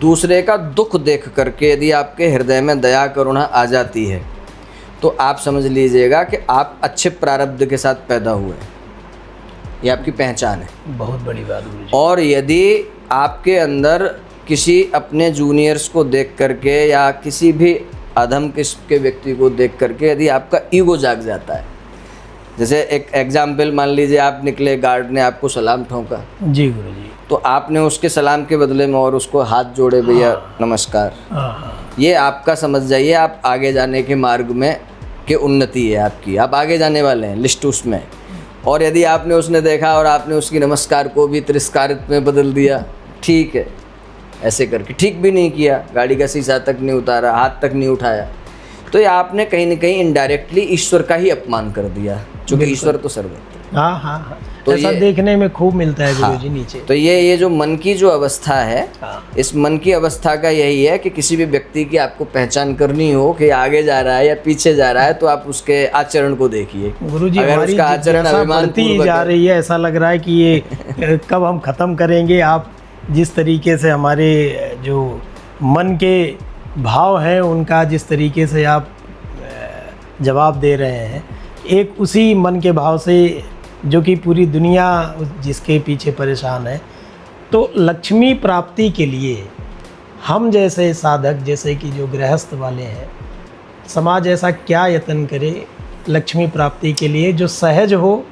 दूसरे का दुख देख करके यदि आपके हृदय में दया करुणा आ जाती है तो आप समझ लीजिएगा कि आप अच्छे प्रारब्ध के साथ पैदा हुए, ये आपकी पहचान है।
बहुत बड़ी बात गुरुजी।
और यदि आपके अंदर किसी अपने जूनियर्स को देख करके या किसी भी अधम किस्म के व्यक्ति को देख करके यदि आपका ईगो जाग जाता है, जैसे एक एग्जाम्पल मान लीजिए, आप निकले, गार्ड ने आपको सलाम ठोका,
जी गुरुजी,
तो आपने उसके सलाम के बदले में और उसको हाथ जोड़े, भैया नमस्कार, ये आपका समझ जाइए आप आगे जाने के मार्ग में कि उन्नति है आपकी, आप आगे जाने वाले हैं लिस्ट उसमें। और यदि आपने उसने देखा और आपने उसकी नमस्कार को भी तिरस्कारित में बदल दिया, ठीक है, ऐसे करके ठीक भी नहीं किया, गाड़ी का शीशा तक नहीं उतारा, हाथ तक नहीं उठाया, तो ये आपने कहीं ना कहीं इनडायरेक्टली ईश्वर का ही अपमान कर दिया, क्योंकि ईश्वर तो सर्वत्र।
हाँ,
तो
ऐसा
ये
देखने में खूब मिलता है गुरुजी नीचे।
तो ये जो मन की जो अवस्था है, इस मन की अवस्था का यही है कि किसी भी व्यक्ति की आपको पहचान करनी हो कि आगे जा रहा है या पीछे जा रहा है, तो आप उसके आचरण को देखिए।
गुरुजी,
अगर
हमारी
उसका आचरण अभिमान पूर्वक
जा रही है, ऐसा लग रहा है कि ये कब हम खत्म करेंगे। आप जिस तरीके से हमारे जो मन के भाव हैं उनका जिस तरीके से आप जवाब दे रहे हैं, एक उसी मन के भाव से जो कि पूरी दुनिया जिसके पीछे परेशान है, तो लक्ष्मी प्राप्ति के लिए हम जैसे साधक, जैसे कि जो गृहस्थ वाले हैं, समाज ऐसा क्या यत्न करे लक्ष्मी प्राप्ति के लिए जो सहज हो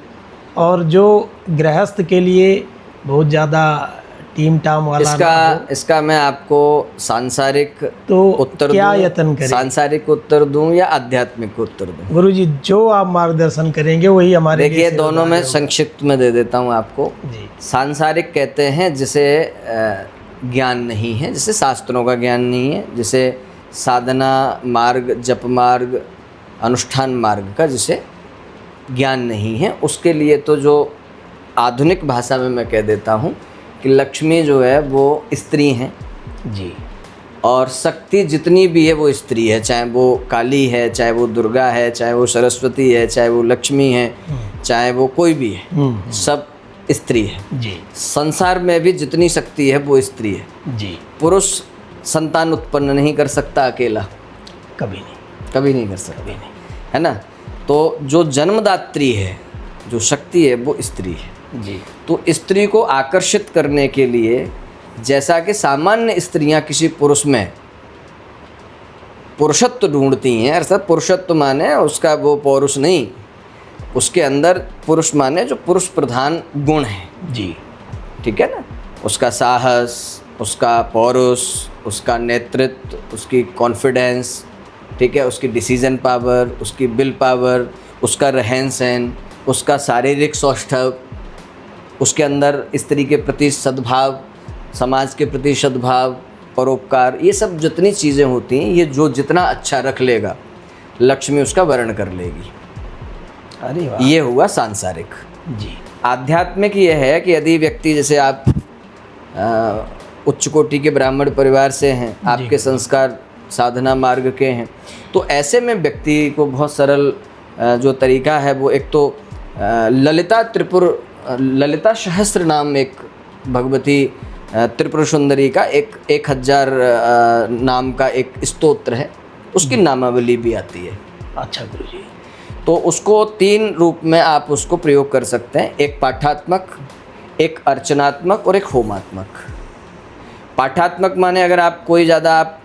और जो गृहस्थ के लिए बहुत ज़्यादा टीम टाम वाला ना हो।
इसका मैं आपको सांसारिक
तो
उत्तर
क्या
दूं,
यत्न करें?
सांसारिक उत्तर दूं या आध्यात्मिक उत्तर दूं?
गुरुजी, जो आप मार्गदर्शन करेंगे वही हमारे लिए
देखिए, दोनों में संक्षिप्त में दे देता हूं आपको।
जी।
सांसारिक कहते हैं जिसे ज्ञान नहीं है, जिसे शास्त्रों का ज्ञान नहीं है, जिसे साधना मार्ग, जप मार्ग, अनुष्ठान मार्ग का जिसे ज्ञान नहीं है, उसके लिए तो जो आधुनिक भाषा में मैं कह देता हूँ कि लक्ष्मी जो है वो स्त्री हैं
जी,
और शक्ति जितनी भी है वो स्त्री है, चाहे वो काली है, चाहे वो दुर्गा है, चाहे वो सरस्वती है, चाहे वो लक्ष्मी है, चाहे वो कोई भी है, सब स्त्री है
जी।
संसार में भी जितनी शक्ति है वो स्त्री है
जी।
पुरुष संतान उत्पन्न नहीं कर सकता अकेला, कभी नहीं कर सकता, है ना। तो जो जन्मदात्री है, जो शक्ति है, वो स्त्री है
जी।
तो स्त्री को आकर्षित करने के लिए, जैसा कि सामान्य स्त्रियां किसी पुरुष में पुरुषत्व ढूंढती हैं, अर्थात पुरुषत्व माने उसका वो पौरुष नहीं, उसके अंदर पुरुष माने जो पुरुष प्रधान गुण है
जी,
ठीक है ना, उसका साहस, उसका पौरुष, उसका नेतृत्व, उसकी कॉन्फिडेंस, ठीक है, उसकी डिसीजन पावर, उसकी विल पावर, उसका रहन सहन, उसका शारीरिक सौष्ठव, उसके अंदर स्त्री के प्रति सद्भाव, समाज के प्रति सद्भाव, परोपकार, ये सब जितनी चीज़ें होती हैं, ये जो जितना अच्छा रख लेगा लक्ष्मी उसका वर्ण कर लेगी।
अरे वाह।
ये हुआ सांसारिक।
जी।
आध्यात्मिक ये है कि यदि व्यक्ति, जैसे आप उच्च कोटि के ब्राह्मण परिवार से हैं, आपके संस्कार साधना मार्ग के हैं, तो ऐसे में व्यक्ति को बहुत सरल जो तरीका है वो, एक तो ललिता सहस्त्र नाम एक भगवती त्रिपुर सुंदरी का एक 1000 नाम का एक स्तोत्र है, उसकी नामावली भी आती है।
अच्छा गुरुजी।
तो उसको 3 रूप में आप उसको प्रयोग कर सकते हैं, एक पाठात्मक, एक अर्चनात्मक और एक होमात्मक। पाठात्मक माने अगर आप कोई ज़्यादा आप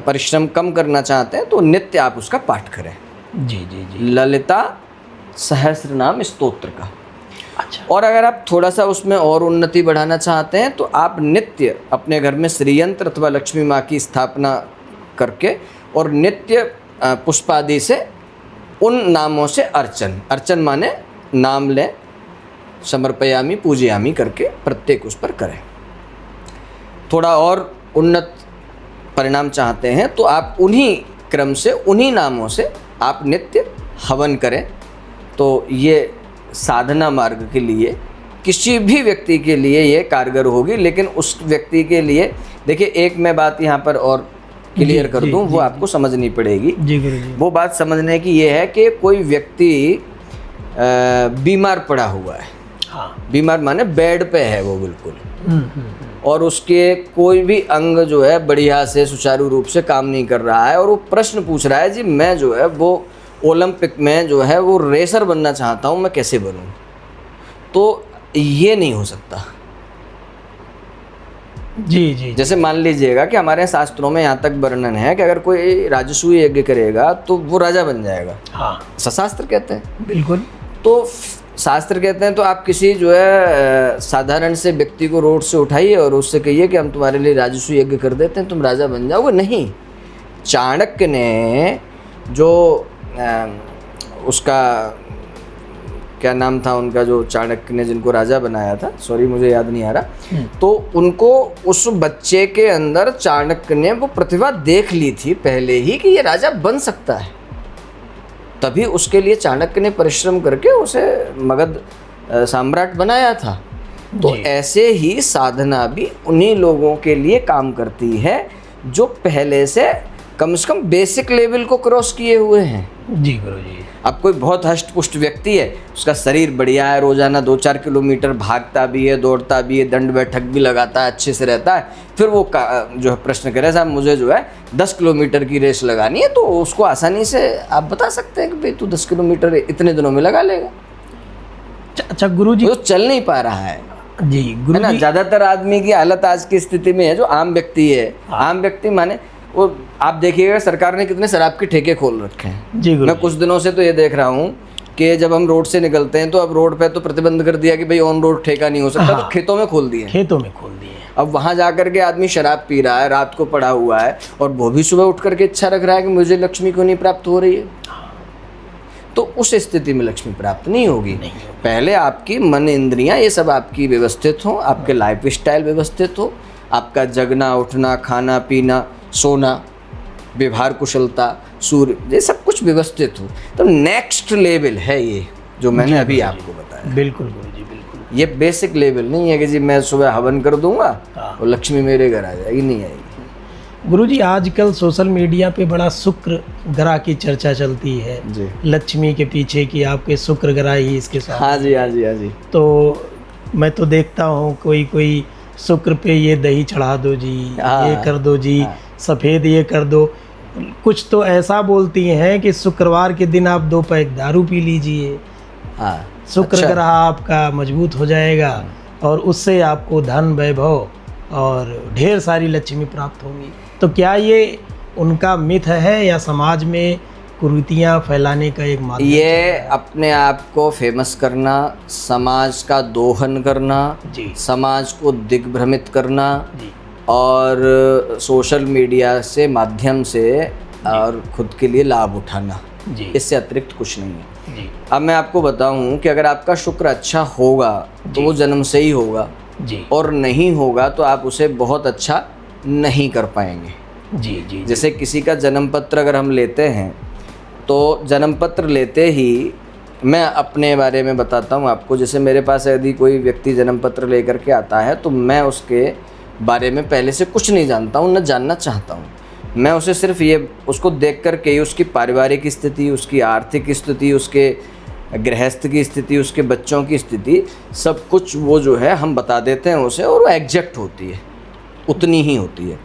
परिश्रम कम करना चाहते हैं तो नित्य आप उसका पाठ करें।
जी जी जी।
ललिता सहस्त्र नाम स्तोत्र का।
अच्छा।
और अगर आप थोड़ा सा उसमें और उन्नति बढ़ाना चाहते हैं तो आप नित्य अपने घर में श्रीयंत्र अथवा लक्ष्मी माँ की स्थापना करके और नित्य पुष्पादि से उन नामों से अर्चन माने नाम लें, समर्पयामी पूजयामी करके प्रत्येक उस पर करें। थोड़ा और उन्नत परिणाम चाहते हैं तो आप उन्हीं क्रम से, उन्हीं नामों से आप नित्य हवन करें। तो ये साधना मार्ग के लिए किसी भी व्यक्ति के लिए ये कारगर होगी। लेकिन उस व्यक्ति के लिए देखिए, एक मैं बात यहाँ पर और क्लियर कर दूं, वो आपको समझनी पड़ेगी।
जी गुरुजी।
वो बात समझने की ये है कि कोई व्यक्ति बीमार पड़ा हुआ है,
हाँ।
बीमार माने बेड पे है वो बिल्कुल,
हम्म।
और उसके कोई भी अंग जो है बढ़िया से सुचारू रूप से काम नहीं कर रहा है, और वो प्रश्न पूछ रहा है जी मैं जो है वो ओलंपिक में जो है वो रेसर बनना चाहता हूँ, मैं कैसे बनूँ? तो ये नहीं हो सकता।
जी जी।
जैसे मान लीजिएगा कि हमारे शास्त्रों में यहाँ तक वर्णन है कि अगर कोई राजसूय यज्ञ करेगा तो वो राजा बन जाएगा,
हाँ
शास्त्र कहते हैं।
बिल्कुल।
तो शास्त्र कहते हैं तो आप किसी जो है साधारण से व्यक्ति को रोड से उठाइए और उससे कहिए कि हम तुम्हारे लिए राजसूय यज्ञ कर देते हैं, तुम राजा बन जाओगे, नहीं। चाणक्य ने जो उसका क्या नाम था उनका, जो चाणक्य ने जिनको राजा बनाया था, सॉरी मुझे याद नहीं आ रहा, तो उनको उस बच्चे के अंदर चाणक्य ने वो प्रतिभा देख ली थी पहले ही कि ये राजा बन सकता है, तभी उसके लिए चाणक्य ने परिश्रम करके उसे मगध सम्राट बनाया था। तो ऐसे ही साधना भी उन्हीं लोगों के लिए काम करती है जो पहले से कम बेसिक लेवल को क्रॉस किए हुए हैं।
जी गुरु जी।
अब कोई बहुत हष्ट पुष्ट व्यक्ति है, उसका शरीर बढ़िया है, रोजाना 2-4 किलोमीटर भागता भी है, दौड़ता भी है, दंड बैठक भी लगाता है, अच्छे से रहता है, फिर वो जो है प्रश्न करे साहब मुझे जो है 10 किलोमीटर की रेस लगानी है, तो उसको आसानी से आप बता सकते हैं कि भाई तू 10 किलोमीटर इतने दिनों में लगा लेगा।
अच्छा गुरु जी,
वो चल नहीं पा रहा है
जी गुरु
है ना। ज्यादातर आदमी की हालत आज की स्थिति में है, जो आम व्यक्ति है, आम व्यक्ति माने वो आप देखिएगा सरकार ने कितने शराब के ठेके खोल रखे हैं।
जी गुरु
मैं कुछ दिनों से तो ये देख रहा हूँ कि जब हम रोड से निकलते हैं तो अब रोड पे तो प्रतिबंध कर दिया कि भाई ऑन रोड ठेका नहीं हो सकता,
हाँ।
तो खेतों में खोल दिए,
खेतों में खोल दिए।
अब वहां जाकर के आदमी शराब पी रहा है, रात को पड़ा हुआ है, और वो भी सुबह उठ करके इच्छा रख रहा है कि मुझे लक्ष्मी क्यों नहीं प्राप्त हो रही है, तो उस स्थिति में लक्ष्मी प्राप्त नहीं होगी। पहले आपकी मन इंद्रियां ये सब आपकी व्यवस्थित हो, आपके लाइफ स्टाइल व्यवस्थित हो, आपका जगना उठना खाना पीना सोना व्यवहार कुशलता सूर्य ये सब कुछ व्यवस्थित हो, तो नेक्स्ट लेवल है ये जो मैंने अभी आपको बताया।
बिल्कुल गुरु जी बिल्कुल।
ये बेसिक लेवल नहीं है कि जी मैं सुबह हवन कर दूंगा
हाँ।
और लक्ष्मी मेरे घर आ जाएगी, नहीं आएगी।
गुरुजी आजकल सोशल मीडिया पे बड़ा शुक्र ग्रह की चर्चा चलती है
जी,
लक्ष्मी के पीछे कि आपके शुक्र ग्रह ही इसके साथ।
हाँ जी हाँ जी हाँ जी।
तो मैं तो देखता हूँ कोई शुक्र पे ये दही चढ़ा दो जी,
हाँ,
ये कर दो जी,
हाँ।
सफ़ेद ये कर दो, कुछ तो ऐसा बोलती हैं कि शुक्रवार के दिन आप 2 पैक दारू पी लीजिए,
हाँ,
शुक्र
अच्छा।
ग्रह आपका मजबूत हो जाएगा और उससे आपको धन वैभव और ढेर सारी लक्ष्मी प्राप्त होंगी। तो क्या ये उनका मिथ है या समाज में कुरीतियाँ फैलाने का एक माध्यम?
ये अपने आप को फेमस करना, समाज का दोहन करना,
जी
समाज को दिग्भ्रमित करना
जी
और सोशल मीडिया से माध्यम से और खुद के लिए लाभ उठाना,
जी
इससे अतिरिक्त कुछ नहीं है।
जी
अब मैं आपको बताऊं कि अगर आपका शुक्र अच्छा होगा तो वो जन्म से ही होगा,
जी
और नहीं होगा तो आप उसे बहुत अच्छा नहीं कर पाएंगे।
जी जी
जैसे किसी का जन्म पत्र अगर हम लेते हैं तो जन्म पत्र लेते ही मैं अपने बारे में बताता हूँ आपको। जैसे मेरे पास यदि कोई व्यक्ति जन्म पत्र लेकर के आता है तो मैं उसके बारे में पहले से कुछ नहीं जानता हूँ, न जानना चाहता हूँ। मैं उसे सिर्फ ये उसको देख कर के उसकी पारिवारिक स्थिति, उसकी आर्थिक स्थिति, उसके गृहस्थ की स्थिति, उसके बच्चों की स्थिति, सब कुछ वो जो है हम बता देते हैं उसे, और वो एग्जैक्ट होती है, उतनी ही होती है।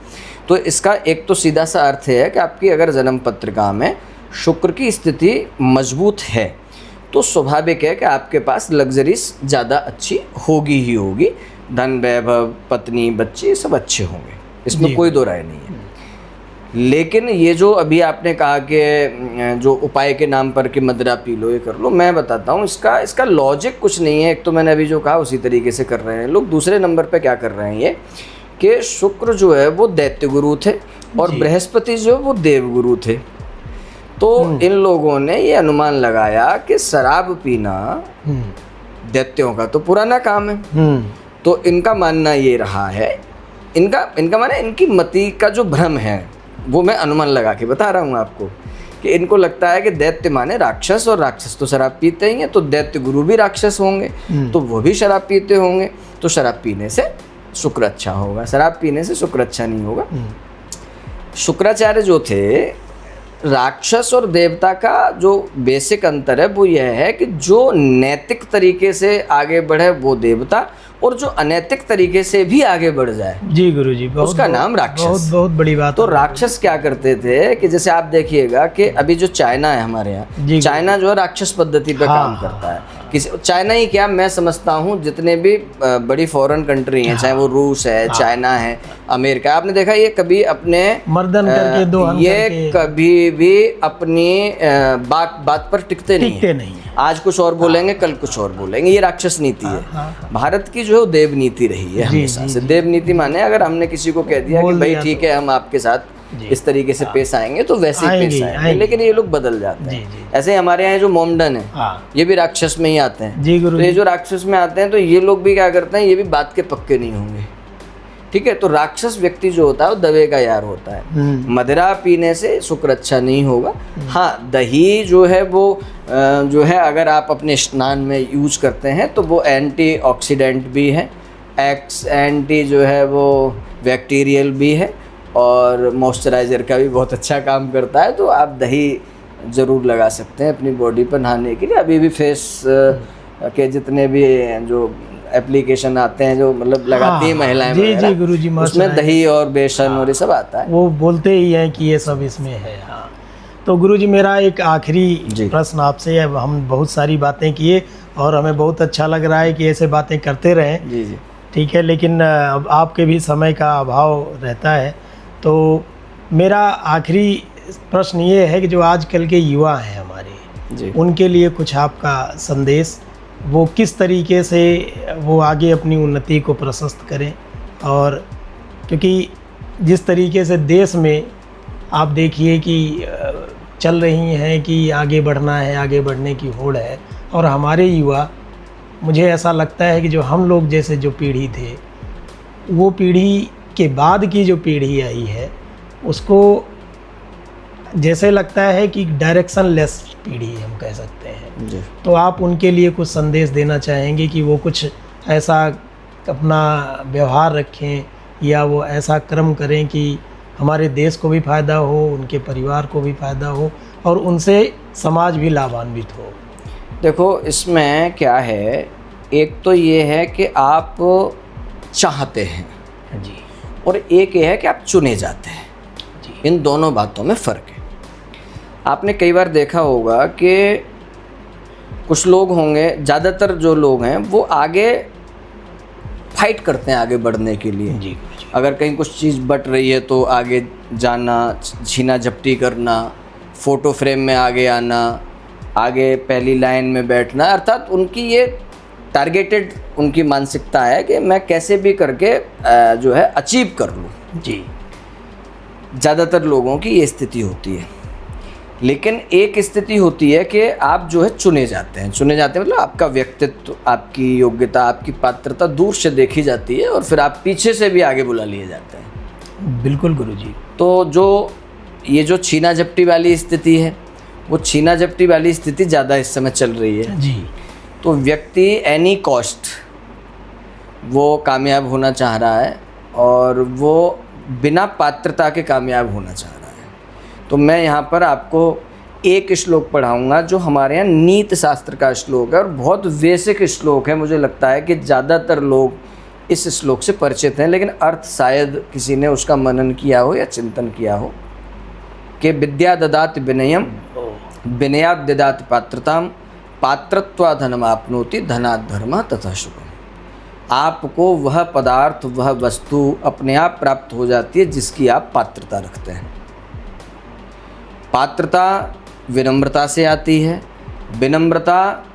तो इसका एक तो सीधा सा अर्थ है कि आपकी अगर जन्म पत्रिका में शुक्र की स्थिति मजबूत है तो स्वाभाविक है कि आपके पास लग्जरीज ज़्यादा अच्छी होगी ही होगी, धन वैभव पत्नी बच्चे सब अच्छे होंगे, इसमें कोई दो राय नहीं है। लेकिन ये जो अभी आपने कहा कि जो उपाय के नाम पर कि मदिरा पी लो ये कर लो, मैं बताता हूँ इसका लॉजिक कुछ नहीं है। एक तो मैंने अभी जो कहा उसी तरीके से कर रहे हैं लोग। दूसरे नंबर पे क्या कर रहे हैं ये कि शुक्र जो है वो दैत्य गुरु थे और बृहस्पति जो है वो देव गुरु थे। तो इन लोगों ने ये अनुमान लगाया कि शराब पीना दैत्यों का तो पुराना काम है। तो इनका मानना ये रहा है, इनका माना इनकी मति का जो भ्रम है वो मैं अनुमान लगा के बता रहा हूँ आपको, कि इनको लगता है कि दैत्य माने राक्षस, और राक्षस तो शराब पीते ही हैं, तो दैत्य गुरु भी राक्षस होंगे तो वो भी शराब पीते होंगे, तो शराब पीने से शुक्र अच्छा होगा, शराब पीने से शुक्र अच्छा नहीं होगा। शुक्राचार्य जो थे राक्षस और देवता का जो बेसिक अंतर है वो यह है कि जो नैतिक तरीके से आगे बढ़े वो देवता, और जो अनैतिक तरीके से भी आगे बढ़ जाए
जी गुरुजी, बहुत
उसका नाम राक्षस।
बहुत बहुत बड़ी बात
तो
है।
राक्षस क्या करते थे कि जैसे आप देखिएगा कि अभी जो चाइना है हमारे
जी,
यहाँ, चाइना जो है राक्षस पद्धति पे काम करता है। किसी चाइना ही क्या, मैं समझता हूँ जितने भी बड़ी फॉरेन कंट्री हैं, चाहे वो रूस है, चाइना है, अमेरिका, आपने देखा ये कभी अपने
मर्दन करके दोहन
ये कभी भी अपनी बात पर टिकते नहीं हैं। आज कुछ और बोलेंगे, कल कुछ और बोलेंगे, ये राक्षस नीति है। भारत की जो है देव नीति रही है हमेशा से। देव नीति माने अगर हमने किसी को कह दिया कि भाई ठीक है हम आपके साथ इस तरीके से पेश आएंगे तो वैसे ही पेश आएंगे, लेकिन ये लोग बदल जाते हैं। ऐसे ही हमारे यहाँ जो मोमडन है ये भी राक्षस में ही आते हैं। तो ये जो राक्षस में आते हैं तो ये लोग भी क्या करते हैं, ये भी बात के पक्के नहीं होंगे, ठीक है। तो राक्षस व्यक्ति जो होता है वो दवे का यार होता है। मदिरा पीने से शुक्र अच्छा नहीं होगा। हाँ, दही जो है वो जो है अगर आप अपने स्नान में यूज करते हैं तो वो एंटीऑक्सीडेंट भी है, एंटी जो है वो बैक्टीरियल भी है, और मॉइस्चराइज़र का भी बहुत अच्छा काम करता है। तो आप दही ज़रूर लगा सकते हैं अपनी बॉडी पर नहाने के लिए। अभी भी फेस के जितने भी जो एप्लीकेशन आते हैं जो मतलब लगाती हैं महिलाएं,
जी गुरुजी,
उसमें दही और बेसन और ये सब आता है।
वो बोलते ही हैं कि ये सब इसमें है। हाँ, तो गुरुजी मेरा एक आखिरी प्रश्न आपसे है। हम बहुत सारी बातें किए और हमें बहुत अच्छा लग रहा है कि ऐसे बातें करते रहें।
जी जी,
ठीक है, लेकिन अब आपके भी समय का अभाव रहता है, तो मेरा आखिरी प्रश्न ये है कि जो आजकल के युवा हैं हमारे, उनके लिए कुछ आपका संदेश, वो किस तरीके से वो आगे अपनी उन्नति को प्रशस्त करें। और क्योंकि जिस तरीके से देश में आप देखिए कि चल रही हैं कि आगे बढ़ना है, आगे बढ़ने की होड़ है, और हमारे युवा, मुझे ऐसा लगता है कि जो हम लोग जैसे जो पीढ़ी थे, वो पीढ़ी के बाद की जो पीढ़ी आई है उसको जैसे लगता है कि डायरेक्शन लेस पीढ़ी हम कह सकते हैं जी। तो आप उनके लिए कुछ संदेश देना चाहेंगे कि वो कुछ ऐसा अपना व्यवहार रखें या वो ऐसा कर्म करें कि हमारे देश को भी फ़ायदा हो, उनके परिवार को भी फ़ायदा हो और उनसे समाज भी लाभान्वित हो।
देखो इसमें क्या है, एक तो ये है कि आप चाहते हैं
जी,
और एक ये है कि आप चुने जाते हैं जी। इन दोनों बातों में फ़र्क है। आपने कई बार देखा होगा कि कुछ लोग होंगे, ज़्यादातर जो लोग हैं वो आगे फाइट करते हैं आगे बढ़ने के लिए जी। अगर कहीं कुछ चीज़ बट रही है तो आगे जाना, छीना झपटी करना, फ़ोटो फ्रेम में आगे आना, आगे पहली लाइन में बैठना, अर्थात उनकी ये टारगेटेड उनकी मानसिकता है कि मैं कैसे भी करके जो है अचीव कर लूँ जी। ज़्यादातर लोगों की ये स्थिति होती है। लेकिन एक स्थिति होती है कि आप जो है चुने जाते हैं। चुने जाते हैं मतलब आपका व्यक्तित्व, आपकी योग्यता, आपकी पात्रता दूर से देखी जाती है और फिर आप पीछे से भी आगे बुला लिए जाते हैं।
बिल्कुल गुरुजी।
तो ये जो छीना झपटी वाली स्थिति है, वो छीना झपटी वाली स्थिति ज़्यादा इस समय चल रही है
जी। तो
व्यक्ति एनी कॉस्ट वो कामयाब होना चाह रहा है और वो बिना पात्रता के कामयाब होना चाह रहा है। तो मैं यहाँ पर आपको एक श्लोक पढ़ाऊँगा जो हमारे यहाँ नीति शास्त्र का श्लोक है और बहुत बेसिक श्लोक है। मुझे लगता है कि ज़्यादातर लोग इस श्लोक से परिचित हैं, लेकिन अर्थ शायद किसी ने उसका मनन किया हो या चिंतन किया हो कि विद्या ददाति विनयम, विनयाद ददाति पात्रताम, पात्रत्वा धनम आपनोति, धनात् धर्मः तथा शुभम। आपको वह पदार्थ, वह वस्तु अपने आप प्राप्त हो जाती है जिसकी आप पात्रता रखते हैं। पात्रता विनम्रता से आती है, विनम्रता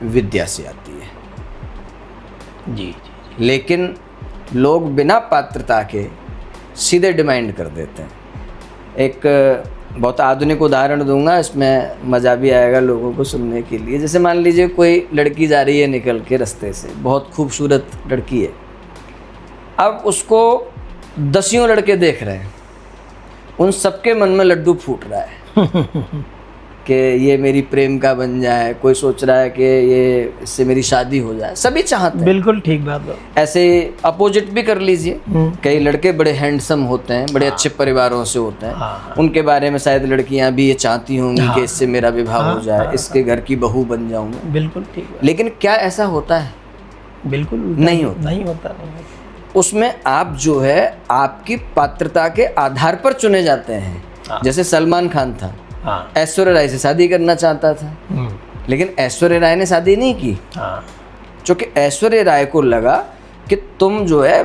विद्या से आती है जी। लेकिन लोग बिना पात्रता के सीधे डिमांड कर देते हैं। एक बहुत आधुनिक उदाहरण दूंगा, इसमें मज़ा भी आएगा लोगों को सुनने के लिए। जैसे मान लीजिए कोई लड़की जा रही है निकल के रास्ते से, बहुत खूबसूरत लड़की है। अब उसको दसियों लड़के देख रहे हैं, उन सबके मन में लड्डू फूट रहा है कि ये मेरी प्रेम का बन जाए, कोई सोच रहा है कि ये इससे मेरी शादी हो जाए, सभी चाहते हैं।
बिल्कुल ठीक बात है।
ऐसे अपोजिट भी कर लीजिए, कई लड़के बड़े हैंडसम होते हैं, बड़े अच्छे परिवारों से होते हैं, उनके बारे में शायद लड़कियां भी ये चाहती होंगी कि इससे मेरा विवाह हो जाए, इसके घर की बहू बन जाऊं मैं।
बिल्कुल ठीक है।
लेकिन क्या ऐसा होता है?
बिल्कुल
नहीं होता।
नहीं होता।
उसमें आप जो है आपकी पात्रता के आधार पर चुने जाते हैं। जैसे सलमान खान था, ऐश्वर्या राय से शादी करना चाहता था, लेकिन ऐश्वर्या राय ने शादी नहीं की, क्योंकि ऐश्वर्या राय को लगा कि तुम जो है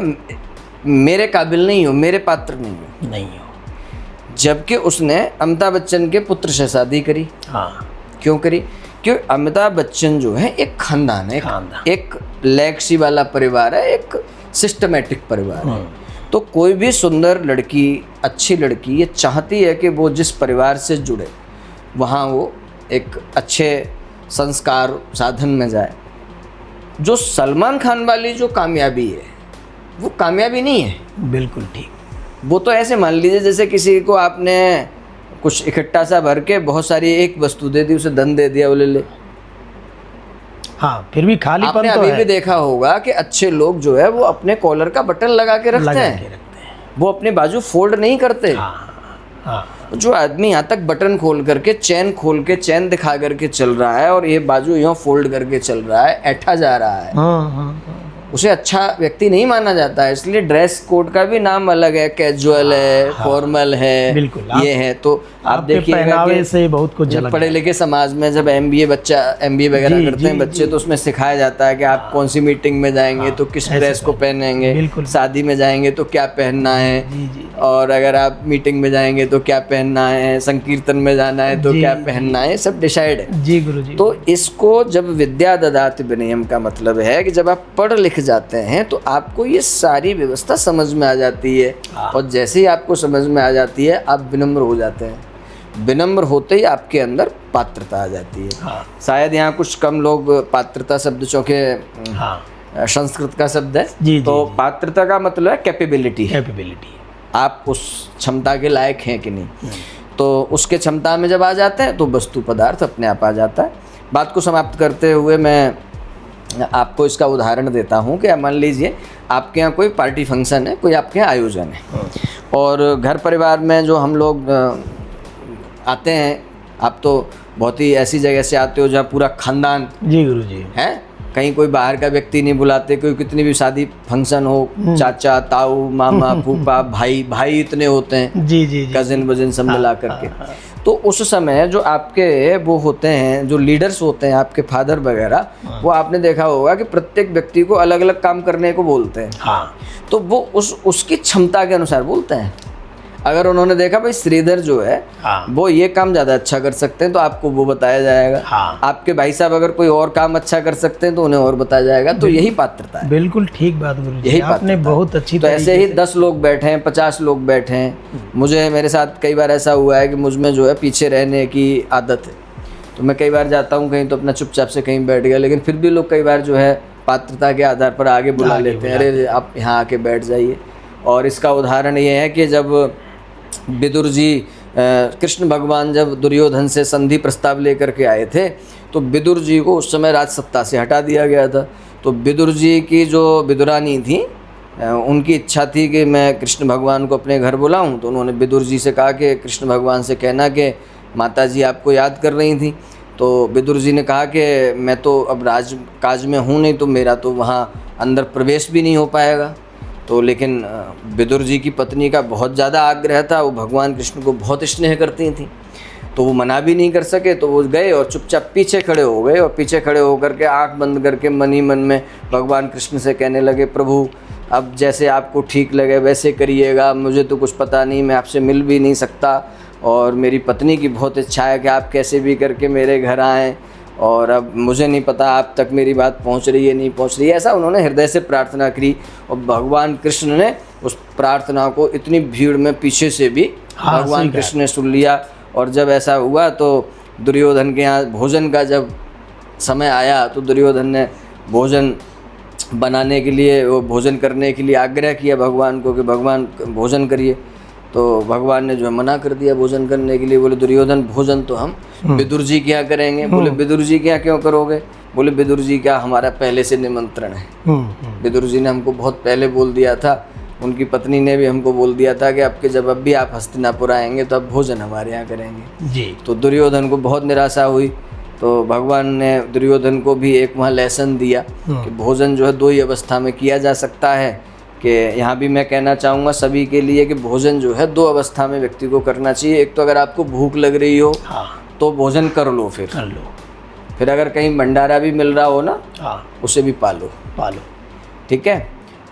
मेरे काबिल नहीं हो, मेरे पात्र नहीं हो। जबकि उसने अमिताभ बच्चन के पुत्र से शादी करी। क्यों करी? क्योंकि अमिताभ बच्चन जो है एक खानदान है, एक लेगेसी वाला परिवार है, एक सिस्टमेटिक परिवार है। तो कोई भी सुंदर लड़की, अच्छी लड़की ये चाहती है कि वो जिस परिवार से जुड़े वहाँ वो एक अच्छे संस्कार साधन में जाए। जो सलमान खान वाली जो कामयाबी है वो कामयाबी नहीं है।
बिल्कुल ठीक।
वो तो ऐसे मान लीजिए जैसे किसी को आपने कुछ इकट्ठा सा भर के बहुत सारी एक वस्तु दे दी, उसे धन दे दिया, बोले ले।
हाँ, फिर भी खालीपन
आपने
तो
अभी
है।
भी देखा होगा कि अच्छे लोग जो है वो अपने कॉलर का बटन लगा के रखते हैं, वो अपने बाजू फोल्ड नहीं करते। जो आदमी यहाँ तक बटन खोल करके, चैन खोल के, चैन दिखा करके चल रहा है और ये बाजू यहाँ फोल्ड करके चल रहा है, ऐठा जा रहा है, उसे अच्छा व्यक्ति नहीं माना जाता है। इसलिए ड्रेस कोड का भी नाम अलग है, कैजुअल है, फॉर्मल है,
बिल्कुल
ये है। तो आप देखिएगा कि
से बहुत कुछ झलक
पढ़े लिखे समाज में जब एमबीए वगैरह करते हैं बच्चे, तो उसमें सिखाया जाता है कि आप कौन सी मीटिंग में जाएंगे तो किस ड्रेस को पहनेंगे, शादी में जाएंगे तो क्या पहनना है, और अगर आप मीटिंग में जाएंगे तो क्या पहनना है, संकीर्तन में जाना है तो क्या पहनना है, सब डिसाइड है।
जी गुरुजी।
तो इसको जब विद्या ददाति विनयम का मतलब है कि जब आप पढ़ लिख जाते हैं तो आपको ये सारी व्यवस्था समझ में आ जाती है, और जैसे ही आपको समझ में आ जाती है आप विनम्र हो जाते हैं। विनम्र होते ही आपके अंदर पात्रता आ जाती है। शायद यहाँ कुछ कम लोग पात्रता शब्द, चूँकि संस्कृत का शब्द है, तो पात्रता का मतलब है कैपेबिलिटी। आप उस क्षमता के लायक हैं कि नहीं, तो उसके क्षमता में जब आ जाते हैं तो वस्तु पदार्थ अपने आप आ जाता है। बात को समाप्त करते हुए मैं आपको इसका उदाहरण देता हूँ कि मान लीजिए आपके यहाँ कोई पार्टी फंक्शन है, कोई आपके यहाँ आयोजन है, और घर परिवार में जो हम लोग आते हैं, आप तो बहुत ही ऐसी जगह से आते हो जहाँ पूरा खानदान
जी गुरुजी
है, कहीं कोई बाहर का व्यक्ति नहीं बुलाते। कोई कितनी भी शादी फंक्शन हो, चाचा, ताऊ, मामा, फूफा, भाई इतने होते हैं, जी कजिन वजिन सब मिला करके। तो उस समय जो आपके वो होते हैं, जो लीडर्स होते हैं, आपके फादर वगैरह, वो आपने देखा होगा कि प्रत्येक व्यक्ति को अलग अलग काम करने को बोलते हैं। तो वो उसकी क्षमता के अनुसार बोलते हैं। अगर उन्होंने देखा भाई श्रीधर जो है वो ये काम ज़्यादा अच्छा कर सकते हैं तो आपको वो बताया जाएगा। आपके भाई साहब अगर कोई और काम अच्छा कर सकते हैं तो उन्हें और बताया जाएगा। तो यही पात्रता है।
बिल्कुल ठीक बात गुरुजी,
यही
आपने बहुत अच्छी।
तो ऐसे ही 10 लोग बैठे हैं, 50 लोग बैठे हैं। मेरे साथ कई बार ऐसा हुआ है कि मुझ में जो है पीछे रहने की आदत है, तो मैं कई बार जाता हूँ कहीं तो अपना चुपचाप से कहीं बैठ गया, लेकिन फिर भी लोग कई बार जो है पात्रता के आधार पर आगे बुला लेते हैं, अरे आप यहाँ आके बैठ जाइए। और इसका उदाहरण ये है कि जब विदुर जी, कृष्ण भगवान जब दुर्योधन से संधि प्रस्ताव लेकर के आए थे, तो विदुर जी को उस समय राजसत्ता से हटा दिया गया था। तो विदुर जी की जो विदुरानी थी, उनकी इच्छा थी कि मैं कृष्ण भगवान को अपने घर बुलाऊं। तो उन्होंने विदुर जी से कहा कि कृष्ण भगवान से कहना कि माता जी आपको याद कर रही थी। तो विदुर जी ने कहा कि मैं तो अब राजकाज में हूँ नहीं, तो मेरा तो वहाँ अंदर प्रवेश भी नहीं हो पाएगा। तो लेकिन विदुर जी की पत्नी का बहुत ज़्यादा आग्रह था, वो भगवान कृष्ण को बहुत स्नेह करती थी, तो वो मना भी नहीं कर सके। तो वो गए और चुपचाप पीछे खड़े हो गए, और पीछे खड़े होकर के आंख बंद करके मन ही मन में भगवान कृष्ण से कहने लगे, प्रभु अब जैसे आपको ठीक लगे वैसे करिएगा, मुझे तो कुछ पता नहीं, मैं आपसे मिल भी नहीं सकता, और मेरी पत्नी की बहुत इच्छा है कि आप कैसे भी करके मेरे घर आएँ, और अब मुझे नहीं पता आप तक मेरी बात पहुंच रही है नहीं पहुंच रही है। ऐसा उन्होंने हृदय से प्रार्थना करी, और भगवान कृष्ण ने उस प्रार्थना को इतनी भीड़ में पीछे से भी भगवान कृष्ण ने सुन लिया। और जब ऐसा हुआ तो दुर्योधन के यहाँ भोजन का जब समय आया, तो दुर्योधन ने भोजन बनाने के लिए, वो भोजन करने के लिए आग्रह किया भगवान को कि भगवान भोजन करिए। तो भगवान ने जो है मना कर दिया भोजन करने के लिए। बोले दुर्योधन भोजन तो हम विदुर जी क्या करेंगे। बोले विदुर जी क्या क्यों करोगे। बोले विदुर जी क्या हमारा पहले से निमंत्रण है। विदुर जी ने हमको बहुत पहले बोल दिया था, उनकी पत्नी ने भी हमको बोल दिया था कि आपके जब अब भी आप हस्तिनापुर आएंगे तो अब भोजन हमारे यहाँ करेंगे
जी।
तो दुर्योधन को बहुत निराशा हुई। तो भगवान ने दुर्योधन को भी एक वहाँ लेसन दिया कि भोजन जो है दो ही अवस्था में किया जा सकता है। कि यहाँ भी मैं कहना चाहूँगा सभी के लिए कि भोजन जो है दो अवस्था में व्यक्ति को करना चाहिए। एक तो अगर आपको भूख लग रही हो तो भोजन कर लो, फिर अगर कहीं भंडारा भी मिल रहा हो ना उसे भी पालो। ठीक है।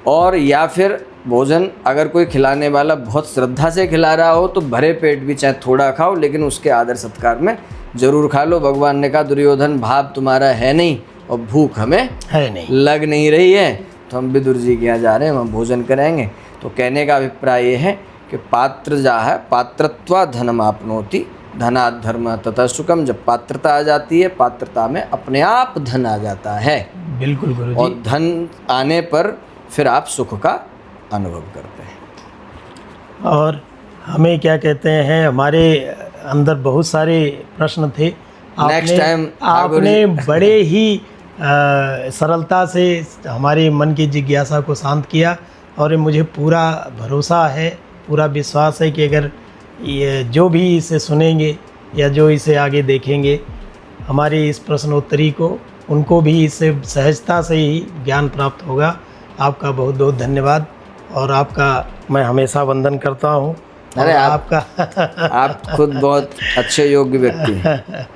और या फिर भोजन अगर कोई खिलाने वाला बहुत श्रद्धा से खिला रहा हो तो भरे पेट भी चाहे थोड़ा खाओ लेकिन उसके आदर सत्कार में जरूर खा लो। भगवान ने कहा दुर्योधन भाव तुम्हारा है नहीं और भूख हमें
है नहीं,
लग नहीं रही है, तो हम विदुर जी के यहाँ जा रहे हैं, हम भोजन करेंगे। तो कहने का अभिप्राय ये है कि पात्र जा है पात्रत्वा धनम आपनोति धनात् धर्म तथा सुखम। जब पात्रता आ जाती है पात्रता में अपने आप धन आ जाता है।
बिल्कुल गुरुजी।
और धन आने पर फिर आप सुख का अनुभव करते हैं।
और हमें क्या कहते हैं, हमारे अंदर बहुत सारे प्रश्न थे।
नेक्स्ट टाइम
आपने बड़े ही सरलता से हमारे मन की जिज्ञासा को शांत किया और मुझे पूरा भरोसा है, पूरा विश्वास है कि अगर ये जो भी इसे सुनेंगे या जो इसे आगे देखेंगे हमारी इस प्रश्नोत्तरी को, उनको भी इससे सहजता से ही ज्ञान प्राप्त होगा। आपका बहुत बहुत धन्यवाद और आपका मैं हमेशा वंदन करता हूँ।
अरे आपका आप खुद बहुत अच्छे योग्य व्यक्ति हैं।